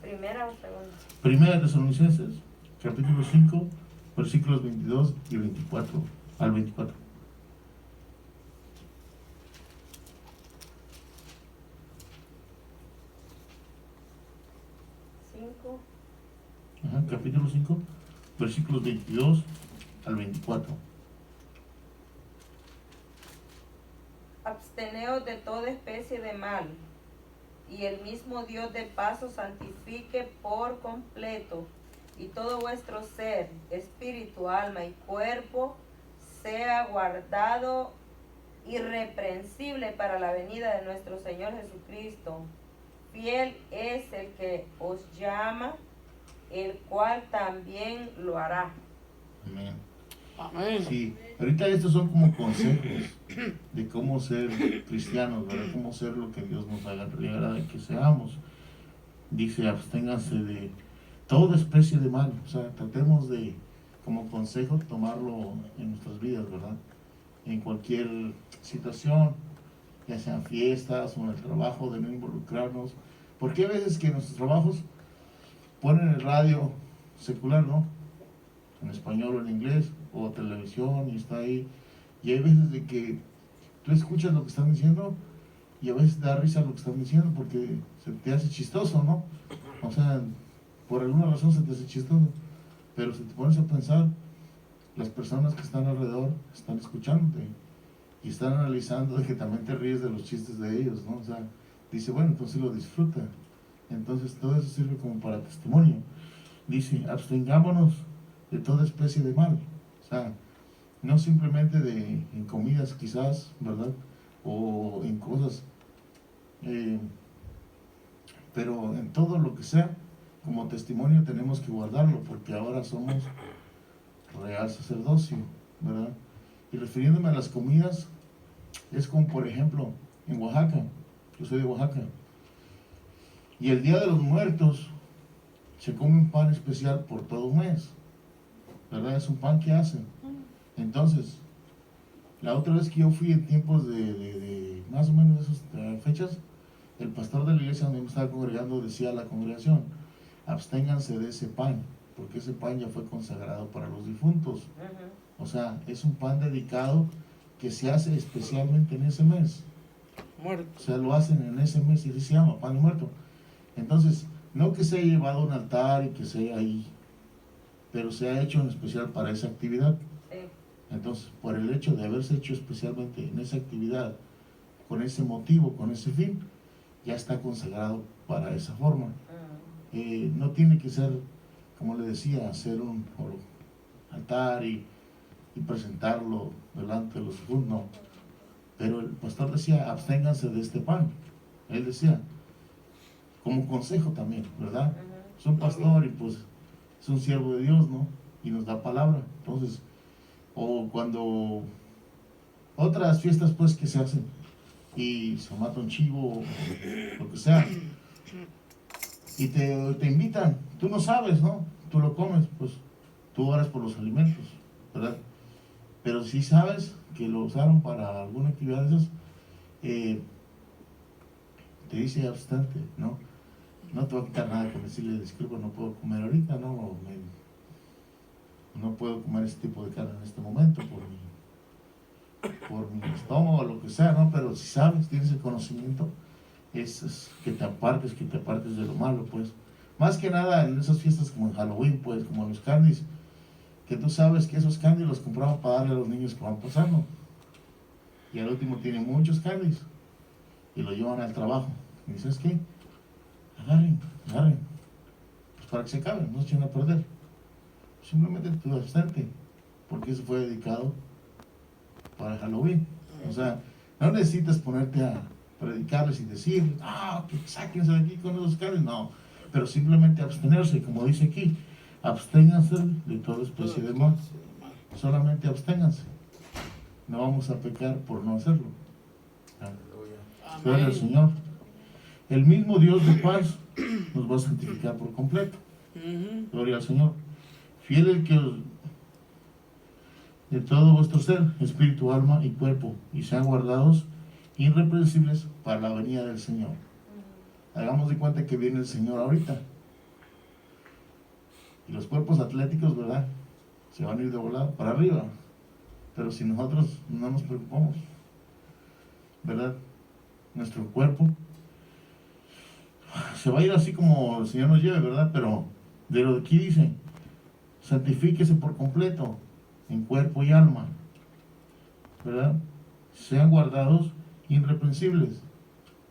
¿Primera o segunda? Primera Tesalonicenses, capítulo 5, versículos 22 y 24 al 24. Cinco. Ajá, capítulo 5, versículos 22 al 24. Absteneos de toda especie de mal, y el mismo Dios de paz os santifique por completo, y todo vuestro ser, espíritu, alma y cuerpo sea guardado irreprensible para la venida de nuestro Señor Jesucristo. Fiel es el que os llama, el cual también lo hará. Amén. Amén. Sí, ahorita estos son como consejos de cómo ser cristianos, ¿verdad? Cómo ser lo que Dios nos haga llegar a que seamos. Dice, absténganse de toda especie de mal. O sea, tratemos de, como consejo, tomarlo en nuestras vidas, ¿verdad? En cualquier situación, ya sean fiestas o en el trabajo, de no involucrarnos. Porque hay veces que en nuestros trabajos ponen el radio secular, ¿no? En español o en inglés, o televisión, y está ahí. Y hay veces de que tú escuchas lo que están diciendo y a veces te da risa lo que están diciendo porque se te hace chistoso, ¿no? O sea, por alguna razón se te hace chistoso. Pero si te pones a pensar, las personas que están alrededor están escuchándote y están analizando de que también te ríes de los chistes de ellos, ¿no? O sea, dice, bueno, entonces lo disfruta. Entonces todo eso sirve como para testimonio. Dice, abstengámonos de toda especie de mal. O sea, no simplemente en comidas quizás, ¿verdad? O en cosas, pero en todo lo que sea, como testimonio tenemos que guardarlo, porque ahora somos real sacerdocio, ¿verdad? Y refiriéndome a las comidas, es como por ejemplo, en Oaxaca, yo soy de Oaxaca, y el Día de los Muertos se come un pan especial por todo un mes, ¿verdad? Es un pan que hacen. Entonces, la otra vez que yo fui en tiempos de más o menos esas fechas, el pastor de la iglesia donde me estaba congregando decía a la congregación, absténganse de ese pan, porque ese pan ya fue consagrado para los difuntos. O sea, es un pan dedicado que se hace especialmente en ese mes. Muerto. O sea, lo hacen en ese mes y se llama pan de muerto. Entonces, no que se haya llevado a un altar y que sea ahí, pero se ha hecho en especial para esa actividad. Entonces, por el hecho de haberse hecho especialmente en esa actividad, con ese motivo, con ese fin, ya está consagrado para esa forma. No tiene que ser, como le decía, hacer un altar y presentarlo delante de los difuntos, no. Pero el pastor decía, absténganse de este pan. Él decía, como consejo también, ¿verdad? Es un pastor y pues es un siervo de Dios, ¿no? Y nos da palabra. Entonces, o cuando otras fiestas pues que se hacen y se mata un chivo o lo que sea y te invitan, tú no sabes, ¿no? Tú lo comes, pues tú oras por los alimentos, ¿verdad? Pero si sabes que lo usaron para alguna actividad de esas, te dice abstente, ¿no? No te va a quitar nada con decirle, disculpa, no puedo comer ahorita, no puedo comer ese tipo de carne en este momento por mi estómago o lo que sea, ¿no? Pero si sabes, tienes el conocimiento, es que te apartes de lo malo, pues. Más que nada en esas fiestas como en Halloween, pues, como en los candies, que tú sabes que esos candies los compramos para darle a los niños que van pasando. Y al último tienen muchos candies y lo llevan al trabajo. Y dices, ¿qué? Agarren. Pues para que se acaben, no se echen a perder. Simplemente tú abstente, porque eso fue dedicado para Halloween. O sea, no necesitas ponerte a predicarles y decir, que sáquense de aquí con esos carnes. No, pero simplemente abstenerse, como dice aquí, absténganse de toda especie de mal. Solamente absténganse. No vamos a pecar por no hacerlo. Gloria al Señor. El mismo Dios de paz nos va a santificar por completo. Gloria al Señor. Fiel el que os de todo vuestro ser, espíritu, alma y cuerpo, y sean guardados irreprensibles para la venida del Señor. Hagamos de cuenta que viene el Señor ahorita. Y los cuerpos atléticos, ¿verdad? Se van a ir de volada para arriba. Pero si nosotros no nos preocupamos, ¿verdad? Nuestro cuerpo se va a ir así como el Señor nos lleve, ¿verdad? Pero de lo de aquí dice, santifíquese por completo en cuerpo y alma, ¿verdad? Sean guardados irreprensibles,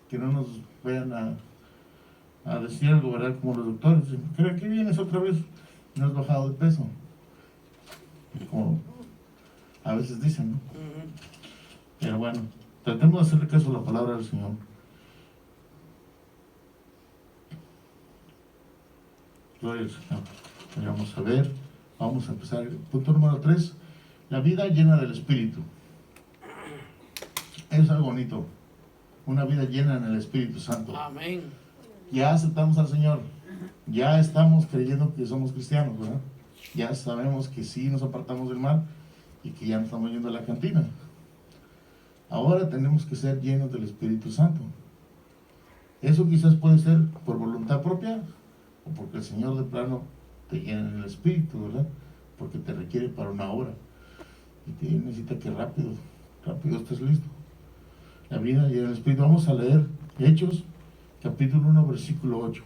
que no nos vayan a decir algo, ¿verdad? Como los doctores dicen, ¿cree que vienes otra vez? No has bajado de peso, como a veces dicen, ¿no? Pero bueno, tratemos de hacerle caso a la palabra del Señor. Gloria al Señor. Vamos a ver, vamos a empezar. Punto número 3, la vida llena del Espíritu. Es algo bonito, una vida llena en el Espíritu Santo. Amén. Ya aceptamos al Señor, ya estamos creyendo que somos cristianos, ¿verdad? Ya sabemos que sí nos apartamos del mal y que ya no estamos yendo a la cantina. Ahora tenemos que ser llenos del Espíritu Santo. Eso quizás puede ser por voluntad propia o porque el Señor de plano te llena en el Espíritu, ¿verdad? Porque te requiere para una obra y te necesita que rápido estés listo. La vida llena del Espíritu. Vamos a leer Hechos capítulo 1 versículo 8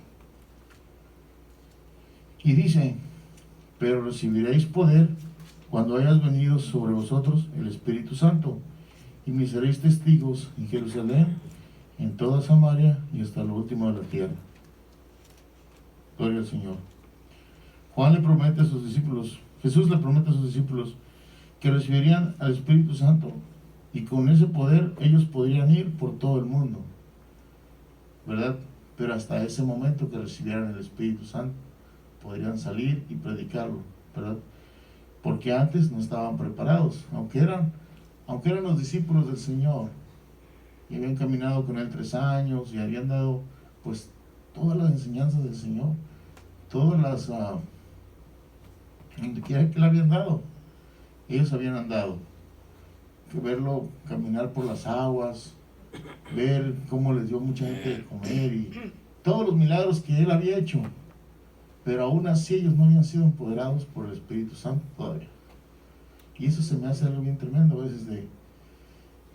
y dice: pero recibiréis poder cuando hayas venido sobre vosotros el Espíritu Santo, y me seréis testigos en Jerusalén, en toda Samaria y hasta lo último de la tierra. Gloria al Señor. Juan le promete a sus discípulos, Jesús le promete a sus discípulos que recibirían al Espíritu Santo, y con ese poder ellos podrían ir por todo el mundo, ¿verdad? Pero hasta ese momento que recibieran el Espíritu Santo podrían salir y predicarlo, ¿verdad? Porque antes no estaban preparados, aunque eran los discípulos del Señor y habían caminado con Él 3 años y habían dado pues todas las enseñanzas del Señor, todas las donde quiera que le habían dado, ellos habían andado, que verlo caminar por las aguas, ver cómo les dio mucha gente de comer y todos los milagros que Él había hecho, pero aún así ellos no habían sido empoderados por el Espíritu Santo todavía. Y eso se me hace algo bien tremendo a veces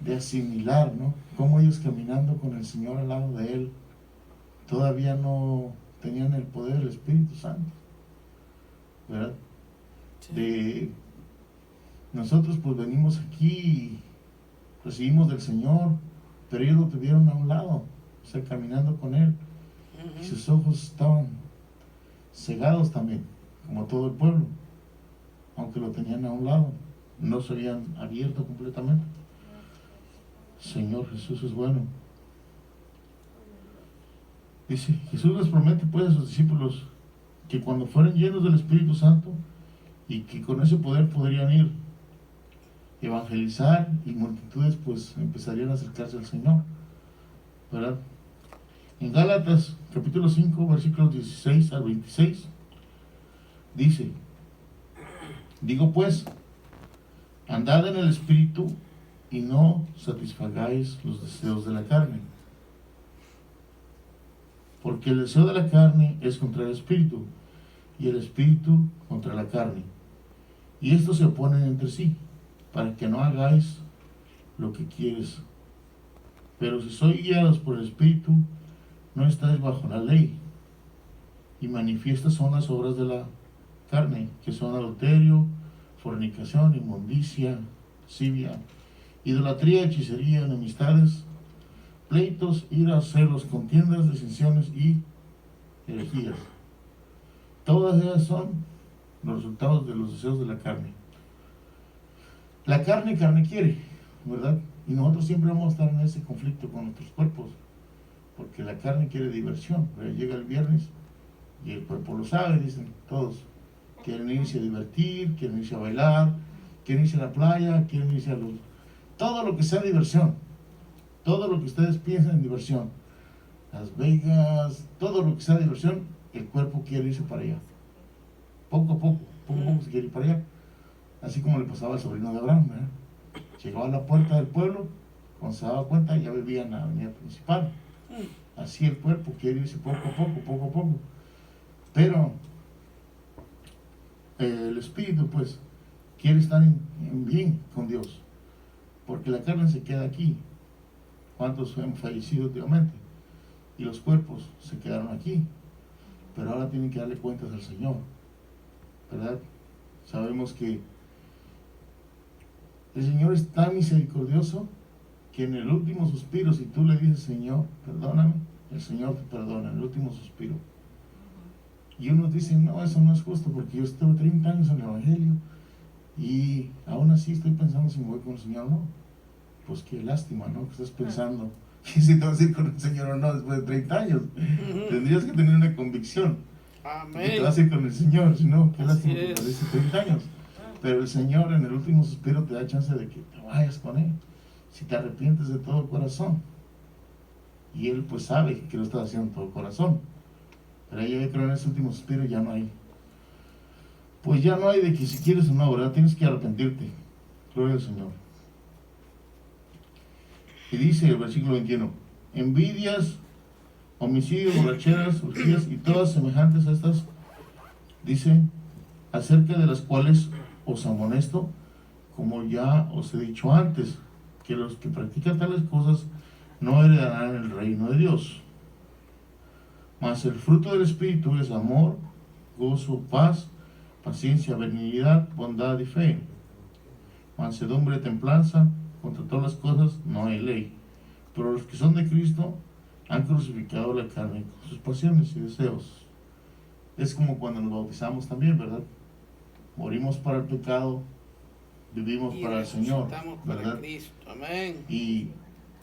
de asimilar, ¿no? Cómo ellos caminando con el Señor al lado de Él todavía no tenían el poder del Espíritu Santo, ¿verdad? Nosotros pues venimos aquí y recibimos del Señor, pero ellos lo tuvieron a un lado, o sea, caminando con Él, y sus ojos estaban cegados también, como todo el pueblo, aunque lo tenían a un lado, no se habían abierto completamente. Señor Jesús es bueno. Dice, Jesús les promete pues a sus discípulos que cuando fueran llenos del Espíritu Santo y que con ese poder podrían ir, evangelizar, y multitudes pues empezarían a acercarse al Señor, ¿verdad? En Gálatas capítulo 5 versículos 16 al 26 dice: digo pues, andad en el Espíritu y no satisfagáis los deseos de la carne, porque el deseo de la carne es contra el Espíritu y el Espíritu contra la carne, y estos se oponen entre sí, para que no hagáis lo que quieres. Pero si sois guiados por el Espíritu, no estáis bajo la ley. Y manifiestas son las obras de la carne, que son adulterio, fornicación, inmundicia, lascivia, idolatría, hechicería, enemistades, pleitos, iras, celos, contiendas, disensiones y herejías. Todas ellas son los resultados de los deseos de la carne. La carne quiere, ¿verdad? Y nosotros siempre vamos a estar en ese conflicto con nuestros cuerpos, porque la carne quiere diversión, pero llega el viernes y el cuerpo lo sabe, dicen todos. Quieren irse a divertir, quieren irse a bailar, quieren irse a la playa, quieren irse a todo lo que sea diversión, todo lo que ustedes piensan en diversión, Las Vegas, todo lo que sea diversión, el cuerpo quiere irse para allá. Poco a poco se quiere ir para allá. Así como le pasaba al sobrino de Abraham, ¿verdad? Llegaba a la puerta del pueblo, cuando se daba cuenta ya vivía en la avenida principal. Así el cuerpo quiere irse poco a poco. Pero el espíritu pues quiere estar en bien con Dios, porque la carne se queda aquí. ¿Cuántos han fallecido últimamente? Y los cuerpos se quedaron aquí, pero ahora tienen que darle cuentas al Señor, ¿verdad? Sabemos que el Señor es tan misericordioso que en el último suspiro, si tú le dices, Señor, perdóname, el Señor te perdona en el último suspiro. Y unos dicen, no, eso no es justo, porque yo estuve 30 años en el Evangelio y aún así estoy pensando si me voy con el Señor o no. Pues qué lástima, ¿no? Que estás pensando que si te vas a ir con el Señor o no después de 30 años. Tendrías que tener una convicción que te vas a ir con el Señor, si no, qué lástima que parece 30 años. Pero el Señor en el último suspiro te da chance de que te vayas con Él, si te arrepientes de todo corazón. Y Él pues sabe que lo estás haciendo de todo corazón. Pero yo creo en ese último suspiro ya no hay. Pues ya no hay de que si quieres o no, ¿verdad? Tienes que arrepentirte. Gloria al Señor. Y dice el versículo 21, envidias, homicidios, borracheras, orgías y todas semejantes a estas, dice, acerca de las cuales os amonesto, como ya os he dicho antes, que los que practican tales cosas no heredarán el reino de Dios. Mas el fruto del Espíritu es amor, gozo, paz, paciencia, benignidad, bondad y fe, mansedumbre, templanza. Contra todas las cosas no hay ley. Pero los que son de Cristo han crucificado la carne con sus pasiones y deseos. Es como cuando nos bautizamos también, ¿verdad? Morimos para el pecado, vivimos para el Señor, ¿verdad? Amén. Y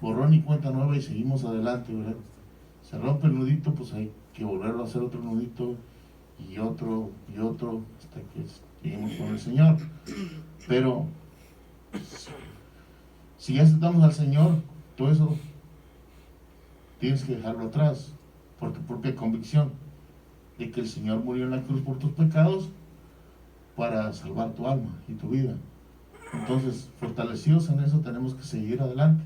borrón y cuenta nueva y seguimos adelante, ¿verdad? Se rompe el nudito, pues hay que volverlo a hacer otro nudito y otro hasta que lleguemos con el Señor. Pero si ya aceptamos al Señor, todo eso tienes que dejarlo atrás por tu propia convicción de que el Señor murió en la cruz por tus pecados para salvar tu alma y tu vida. Entonces, fortalecidos en eso, tenemos que seguir adelante.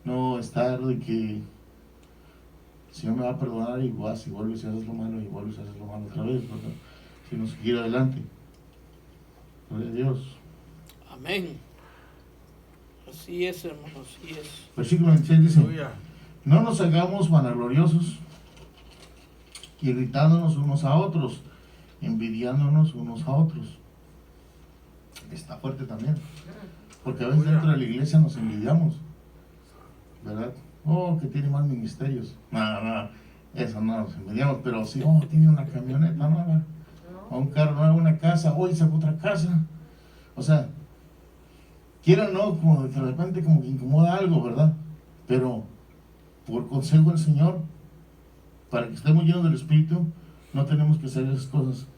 No estar de que el Señor me va a perdonar y vas y vuelves y haces lo malo y vuelves y haces lo malo otra vez, ¿verdad? Sino seguir adelante. Gloria a Dios. Amén. Así es, hermano, así es. Versículo 26 dice, no nos hagamos vanagloriosos, irritándonos unos a otros, envidiándonos unos a otros. Está fuerte también, porque a veces dentro de la iglesia nos envidiamos, ¿verdad? Oh, que tiene más ministerios. No, eso no nos envidiamos, pero sí, oh, tiene una camioneta nueva, o un carro nuevo, una casa, hoy sacó otra casa. O sea, quiera o no, como de repente como que incomoda algo, ¿verdad? Pero por consejo del Señor, para que estemos llenos del Espíritu, no tenemos que hacer esas cosas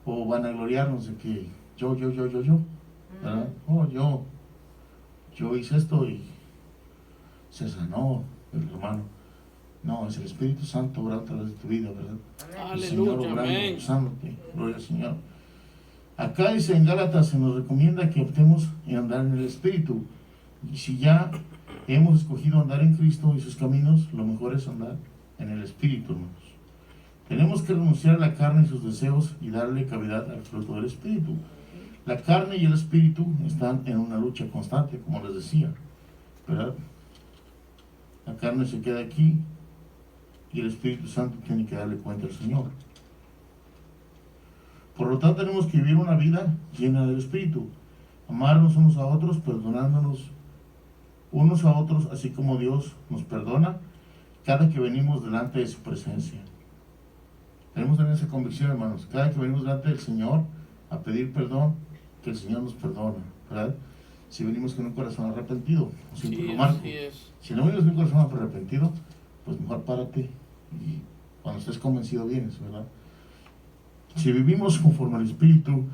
o vanagloriarnos de que yo, ¿verdad? Oh, yo hice esto y se sanó el hermano. No, es el Espíritu Santo obrando a través de tu vida, ¿verdad? El Señor Aleluya, obrando, amén. usándote, gloria al Señor. Acá dice en Gálatas, se nos recomienda que optemos en andar en el Espíritu. Y si ya hemos escogido andar en Cristo y sus caminos, lo mejor es andar en el Espíritu, hermanos. Tenemos que renunciar a la carne y sus deseos y darle cavidad al fruto del Espíritu. La carne y el Espíritu están en una lucha constante, como les decía, ¿verdad? La carne se queda aquí y el Espíritu Santo tiene que darle cuenta al Señor. Por lo tanto, tenemos que vivir una vida llena del Espíritu, amarnos unos a otros, perdonándonos unos a otros, así como Dios nos perdona cada que venimos delante de su presencia. Tenemos también esa convicción, hermanos, cada que venimos delante del Señor a pedir perdón, que el Señor nos perdona, ¿verdad? si venimos con un corazón arrepentido. Siempre Sí, lo marco. así es. Si no vienes con un corazón arrepentido, pues mejor párate y cuando estés convencido vienes, ¿verdad? Si vivimos conforme al Espíritu,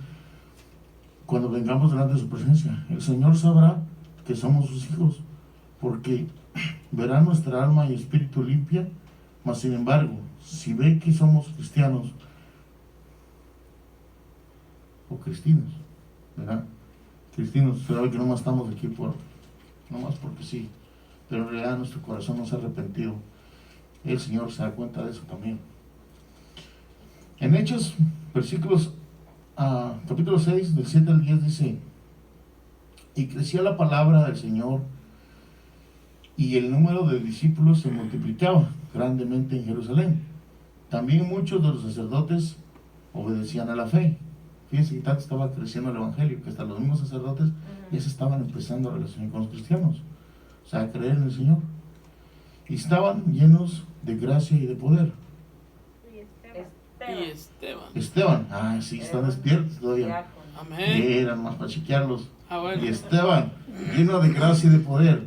cuando vengamos delante de su presencia, el Señor sabrá que somos sus hijos, porque verá nuestra alma y espíritu limpia. Mas sin embargo, si ve que somos cristianos o cristinos, ¿verdad? Cristinos, sabe que nomás estamos aquí nomás porque sí, pero en realidad nuestro corazón no se ha arrepentido. El Señor se da cuenta de eso también. En Hechos, capítulo 6, del 7 al 10 dice: y crecía la palabra del Señor, y el número de discípulos se multiplicaba grandemente en Jerusalén. También muchos de los sacerdotes obedecían a la fe. Fíjense que tanto estaba creciendo el evangelio que hasta los mismos sacerdotes ya se estaban empezando a relacionar con los cristianos, o sea, a creer en el Señor, y estaban llenos de gracia y de poder. Y Esteban. Esteban, sí, están despiertos todavía. Diácono. Amén. Eran más para chequearlos. Ah, bueno. Y Esteban, lleno de gracia y de poder,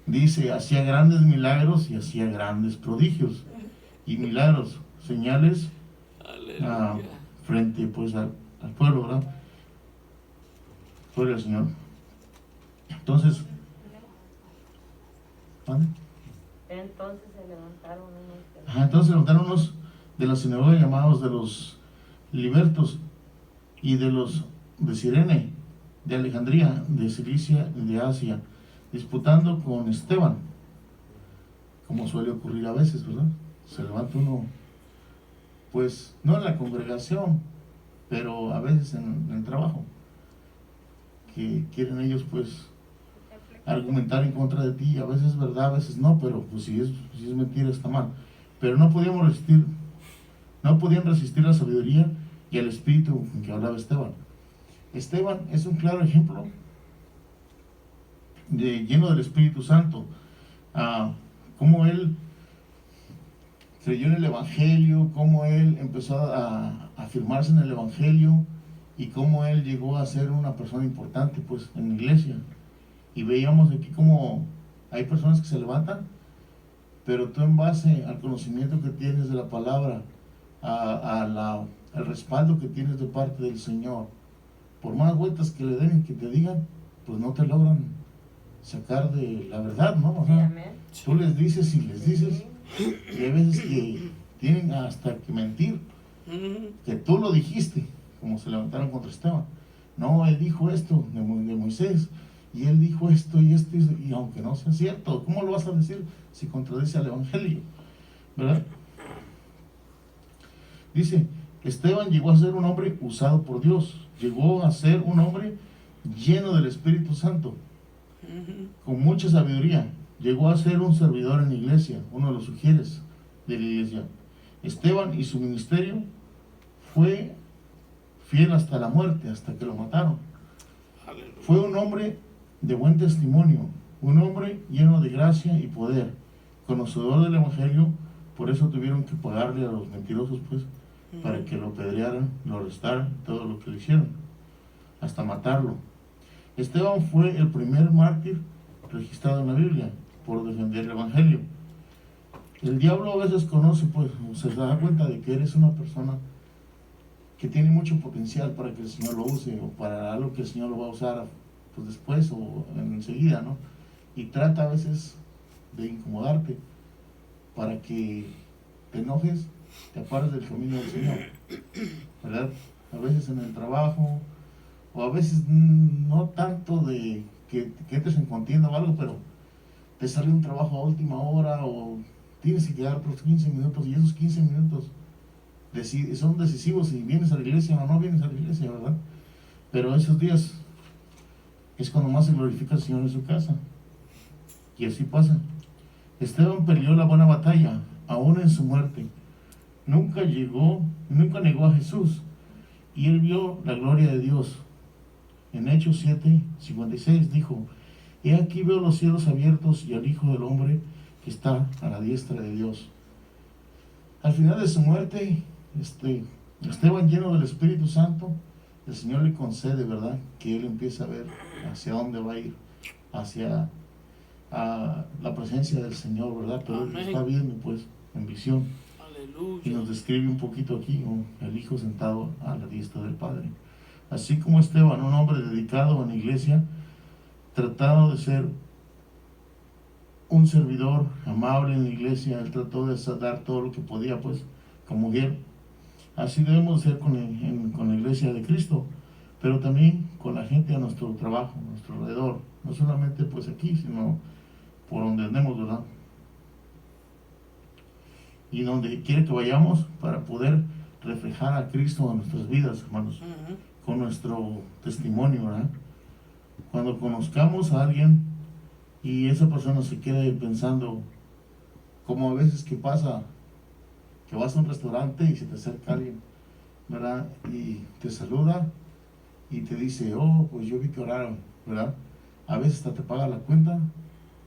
dice, hacía grandes milagros y hacía grandes prodigios y milagros, señales Aleluya. frente pues al pueblo, ¿verdad? Gloria al Señor. Entonces, ¿vale? Entonces se levantaron unos Entonces levantaron unos de la sinagoga llamados de los libertos y de los de Cirene, de Alejandría, de Cilicia y de Asia, disputando con Esteban, como suele ocurrir a veces, ¿verdad? Se levanta uno, pues, no en la congregación, pero a veces en el trabajo, que quieren ellos, pues, argumentar en contra de ti. A veces es verdad, a veces no, pero pues si es mentira está mal. Pero no podían resistir la sabiduría y el espíritu con que hablaba Esteban. Esteban es un claro ejemplo lleno del Espíritu Santo, cómo él creyó en el Evangelio, cómo él empezó a afirmarse en el Evangelio y cómo él llegó a ser una persona importante pues en la iglesia. Y veíamos aquí cómo hay personas que se levantan, pero tú en base al conocimiento que tienes de la palabra, al respaldo que tienes de parte del Señor, por más vueltas que le den y que te digan, pues no te logran sacar de la verdad, ¿no? O sea, amén. tú les dices y les dices, y hay veces que tienen hasta que mentir, que tú lo dijiste, como se levantaron contra Esteban. No, él dijo esto de Moisés, y él dijo esto y esto, y aunque no sea cierto, ¿cómo lo vas a decir si contradice al Evangelio? ¿Verdad? Dice, Esteban llegó a ser un hombre usado por Dios, llegó a ser un hombre lleno del Espíritu Santo, con mucha sabiduría, llegó a ser un servidor en la iglesia, uno de los sugieres de la iglesia. Esteban y su ministerio fue fiel hasta la muerte, hasta que lo mataron. Fue un hombre de buen testimonio, un hombre lleno de gracia y poder, conocedor del Evangelio. Por eso tuvieron que pagarle a los mentirosos, pues, para que lo apedrearan, lo arrestaran, todo lo que le hicieron, hasta matarlo. Esteban fue el primer mártir registrado en la Biblia por defender el Evangelio. El diablo a veces conoce, pues, se da cuenta de que eres una persona que tiene mucho potencial para que el Señor lo use, o para algo que el Señor lo va a usar pues después o enseguida, ¿no? Y trata a veces de incomodarte para que te enojes, te apartes del camino del Señor, ¿verdad? A veces en el trabajo, o a veces no tanto de que entres en contienda o algo, pero te sale un trabajo a última hora o tienes que quedar por 15 minutos y esos 15 minutos son decisivos si vienes a la iglesia o no vienes a la iglesia, ¿verdad? Pero esos días es cuando más se glorifica al Señor en su casa. Y así pasa. Esteban peleó la buena batalla, aún en su muerte. Nunca negó a Jesús. Y él vio la gloria de Dios. En Hechos 7:56 dijo: he aquí veo los cielos abiertos y al Hijo del Hombre que está a la diestra de Dios. Al final de su muerte, Esteban, lleno del Espíritu Santo, el Señor le concede, ¿verdad?, que él empieza a ver hacia dónde va a ir, hacia la presencia del Señor, ¿verdad? Pero Él Amén. está viendo pues en visión y Aleluya. nos describe un poquito aquí, ¿no? El Hijo sentado a la diestra del Padre. Así como Esteban, un hombre dedicado en la iglesia, tratado de ser un servidor amable en la iglesia, él trató de dar todo lo que podía pues como mujer. Así debemos ser con la iglesia de Cristo, pero también con la gente a nuestro trabajo, a nuestro alrededor, no solamente pues aquí, sino por donde andemos, ¿verdad? Y donde quiere que vayamos para poder reflejar a Cristo en nuestras vidas, hermanos, Ujú. con nuestro testimonio, ¿verdad? Cuando conozcamos a alguien y esa persona se quede pensando, como a veces que pasa, que vas a un restaurante y se te acerca alguien, ¿verdad? Y te saluda y te dice, oh, pues yo vi que oraron, ¿verdad? A veces hasta te paga la cuenta,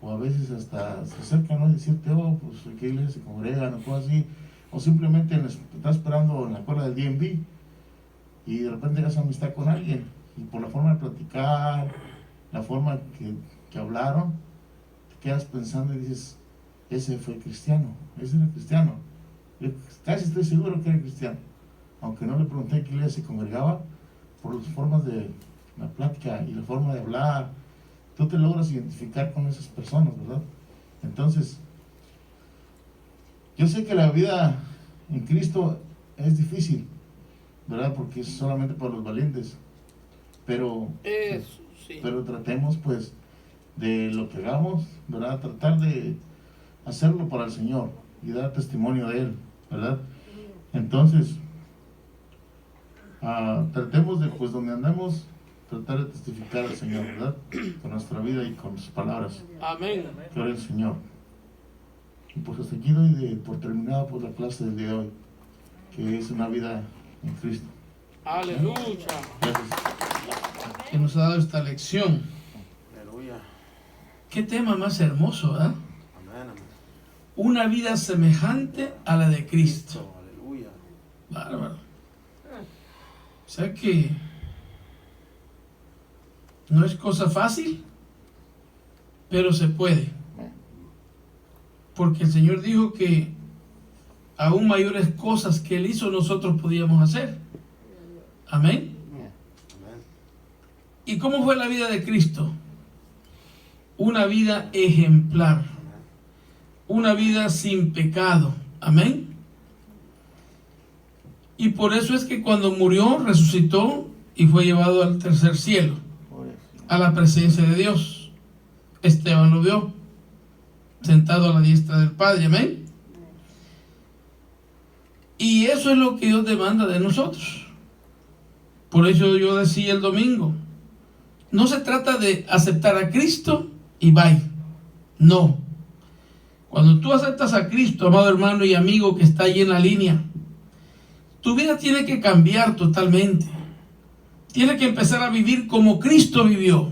o a veces hasta se acerca, ¿no? Y decirte, oh, pues aquí iglesia se congregan, o cosas así, o simplemente estás esperando en la cola del DMV y de repente hagas amistad con alguien, y por la forma de platicar, la forma que hablaron, te quedas pensando y dices, ese fue cristiano, ese era cristiano. Yo casi estoy seguro que era cristiano, aunque no le pregunté a qué iglesia se congregaba, por las formas de la plática y la forma de hablar, tú te logras identificar con esas personas, ¿verdad? Entonces, yo sé que la vida en Cristo es difícil, ¿verdad? Porque es solamente para los valientes, pero Eso, sí. pero tratemos pues de lo que hagamos, ¿verdad? Tratar de hacerlo para el Señor y dar testimonio de Él, ¿verdad? Entonces, tratemos de pues donde andemos, tratar de testificar al Señor, ¿verdad? Con nuestra vida y con sus palabras. Amén. Gloria al Señor. Y pues hasta aquí doy por terminada pues la clase del día de hoy, que es una vida en Cristo. Aleluya. Gracias. Que nos ha dado esta lección. Aleluya. Qué tema más hermoso, ¿verdad? Amén, amén. Una vida semejante a la de Cristo. Aleluya. Bárbaro. O sea que no es cosa fácil, pero se puede. Porque el Señor dijo que aún mayores cosas que Él hizo nosotros podíamos hacer. Amén. Amén. ¿Y cómo fue la vida de Cristo? Una vida ejemplar. Una vida sin pecado. Amén. Y por eso es que cuando murió, resucitó y fue llevado al tercer cielo, a la presencia de Dios. Esteban lo vio, sentado a la diestra del Padre. Amén. Y eso es lo que Dios demanda de nosotros. Por eso yo decía el domingo, no se trata de aceptar a Cristo y bye. No. Cuando tú aceptas a Cristo, amado hermano y amigo que está ahí en la línea, tu vida tiene que cambiar totalmente. Tienes que empezar a vivir como Cristo vivió,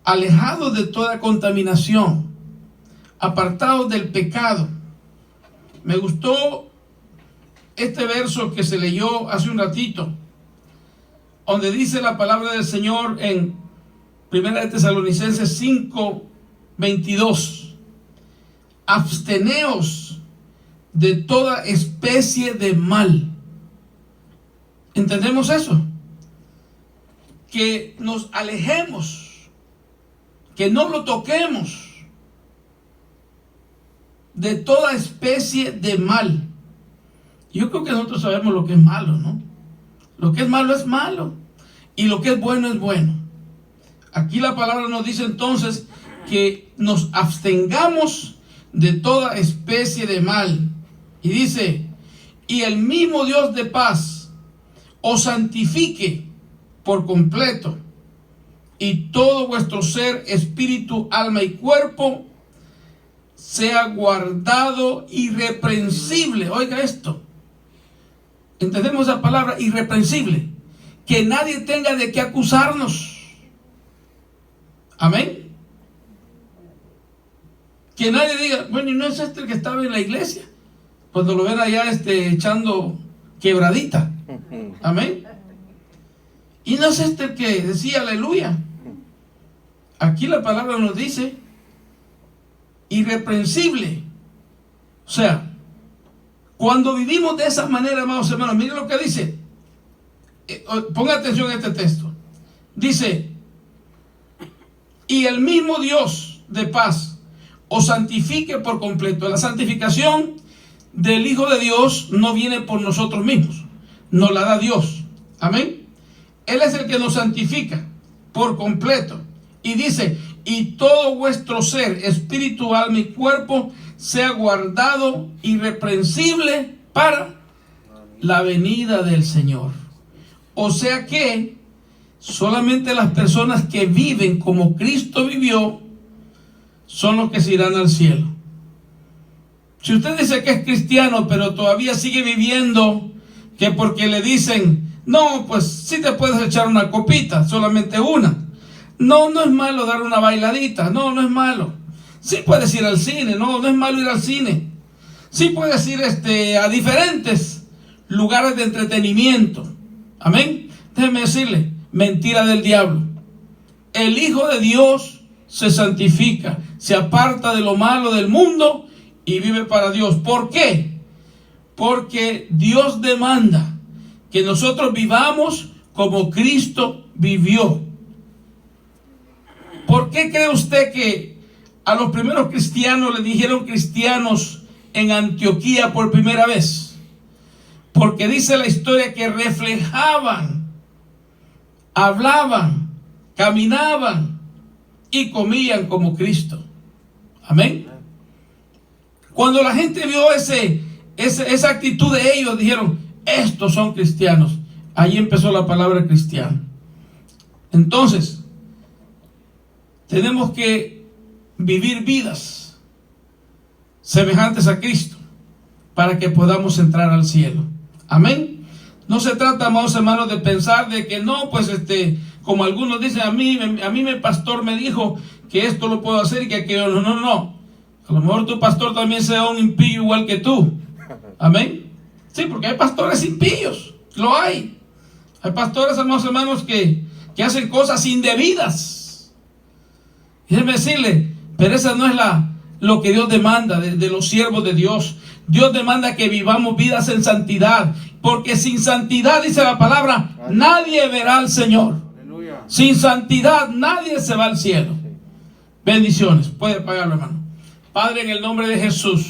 alejado de toda contaminación, apartado del pecado. Me gustó este verso que se leyó hace un ratito, donde dice la palabra del Señor en 1 Tesalonicenses 5:22: absteneos de toda especie de mal. ¿Entendemos eso? Que nos alejemos, que no lo toquemos, de toda especie de mal. Yo creo que nosotros sabemos lo que es malo, ¿no? Lo que es malo y lo que es bueno es bueno. Aquí la palabra nos dice entonces que nos abstengamos de toda especie de mal. Y dice, y el mismo Dios de paz os santifique por completo, y todo vuestro ser, espíritu, alma y cuerpo sea guardado irreprensible. Oiga esto. Entendemos la palabra irreprensible. Que nadie tenga de qué acusarnos. Amén. Que nadie diga, bueno, ¿y no es este el que estaba en la iglesia? Cuando lo ven allá echando quebradita. Amén. Y no es este el que decía aleluya. Aquí la palabra nos dice irreprensible. O sea, cuando vivimos de esa manera, amados hermanos, miren lo que dice. Ponga atención a este texto. Dice, y el mismo Dios de paz os santifique por completo. La santificación del Hijo de Dios no viene por nosotros mismos, nos la da Dios. Amén. Él es el que nos santifica por completo. Y dice, y todo vuestro ser, espíritu, alma y cuerpo, sea guardado irreprensible para la venida del Señor. O sea que solamente las personas que viven como Cristo vivió son los que se irán al cielo. Si usted dice que es cristiano, pero todavía sigue viviendo que porque le dicen, no, pues sí te puedes echar una copita, solamente una. No, no es malo dar una bailadita, no, no es malo. Sí puedes ir al cine, no, no es malo ir al cine. Sí puedes ir a diferentes lugares de entretenimiento. Amén. Déjeme decirle, mentira del diablo. El Hijo de Dios se santifica, se aparta de lo malo del mundo y vive para Dios. ¿Por qué? Porque Dios demanda que nosotros vivamos como Cristo vivió. ¿Por qué cree usted que a los primeros cristianos le dijeron cristianos en Antioquía por primera vez? Porque dice la historia que reflejaban, hablaban, caminaban y comían como Cristo. Amén. Cuando la gente vio esa actitud de ellos, dijeron, estos son cristianos. Ahí empezó la palabra cristiano. Entonces, tenemos que vivir vidas semejantes a Cristo para que podamos entrar al cielo. Amén. No se trata, amados hermanos, de pensar de que no, pues como algunos dicen, a mí mi pastor me dijo que esto lo puedo hacer y que aquello no, no, no. A lo mejor tu pastor también sea un impío igual que tú. Amén. Sí, porque hay pastores impíos, lo hay. Hay pastores, amados hermanos, que hacen cosas indebidas. Déjeme decirle, pero esa no es lo que Dios demanda de los siervos de Dios. Dios demanda que vivamos vidas en santidad, porque sin santidad, dice la palabra, nadie verá al Señor. Aleluya. Sin santidad nadie se va al cielo. Bendiciones. Puede pagarlo, hermano. Padre, en el nombre de Jesús,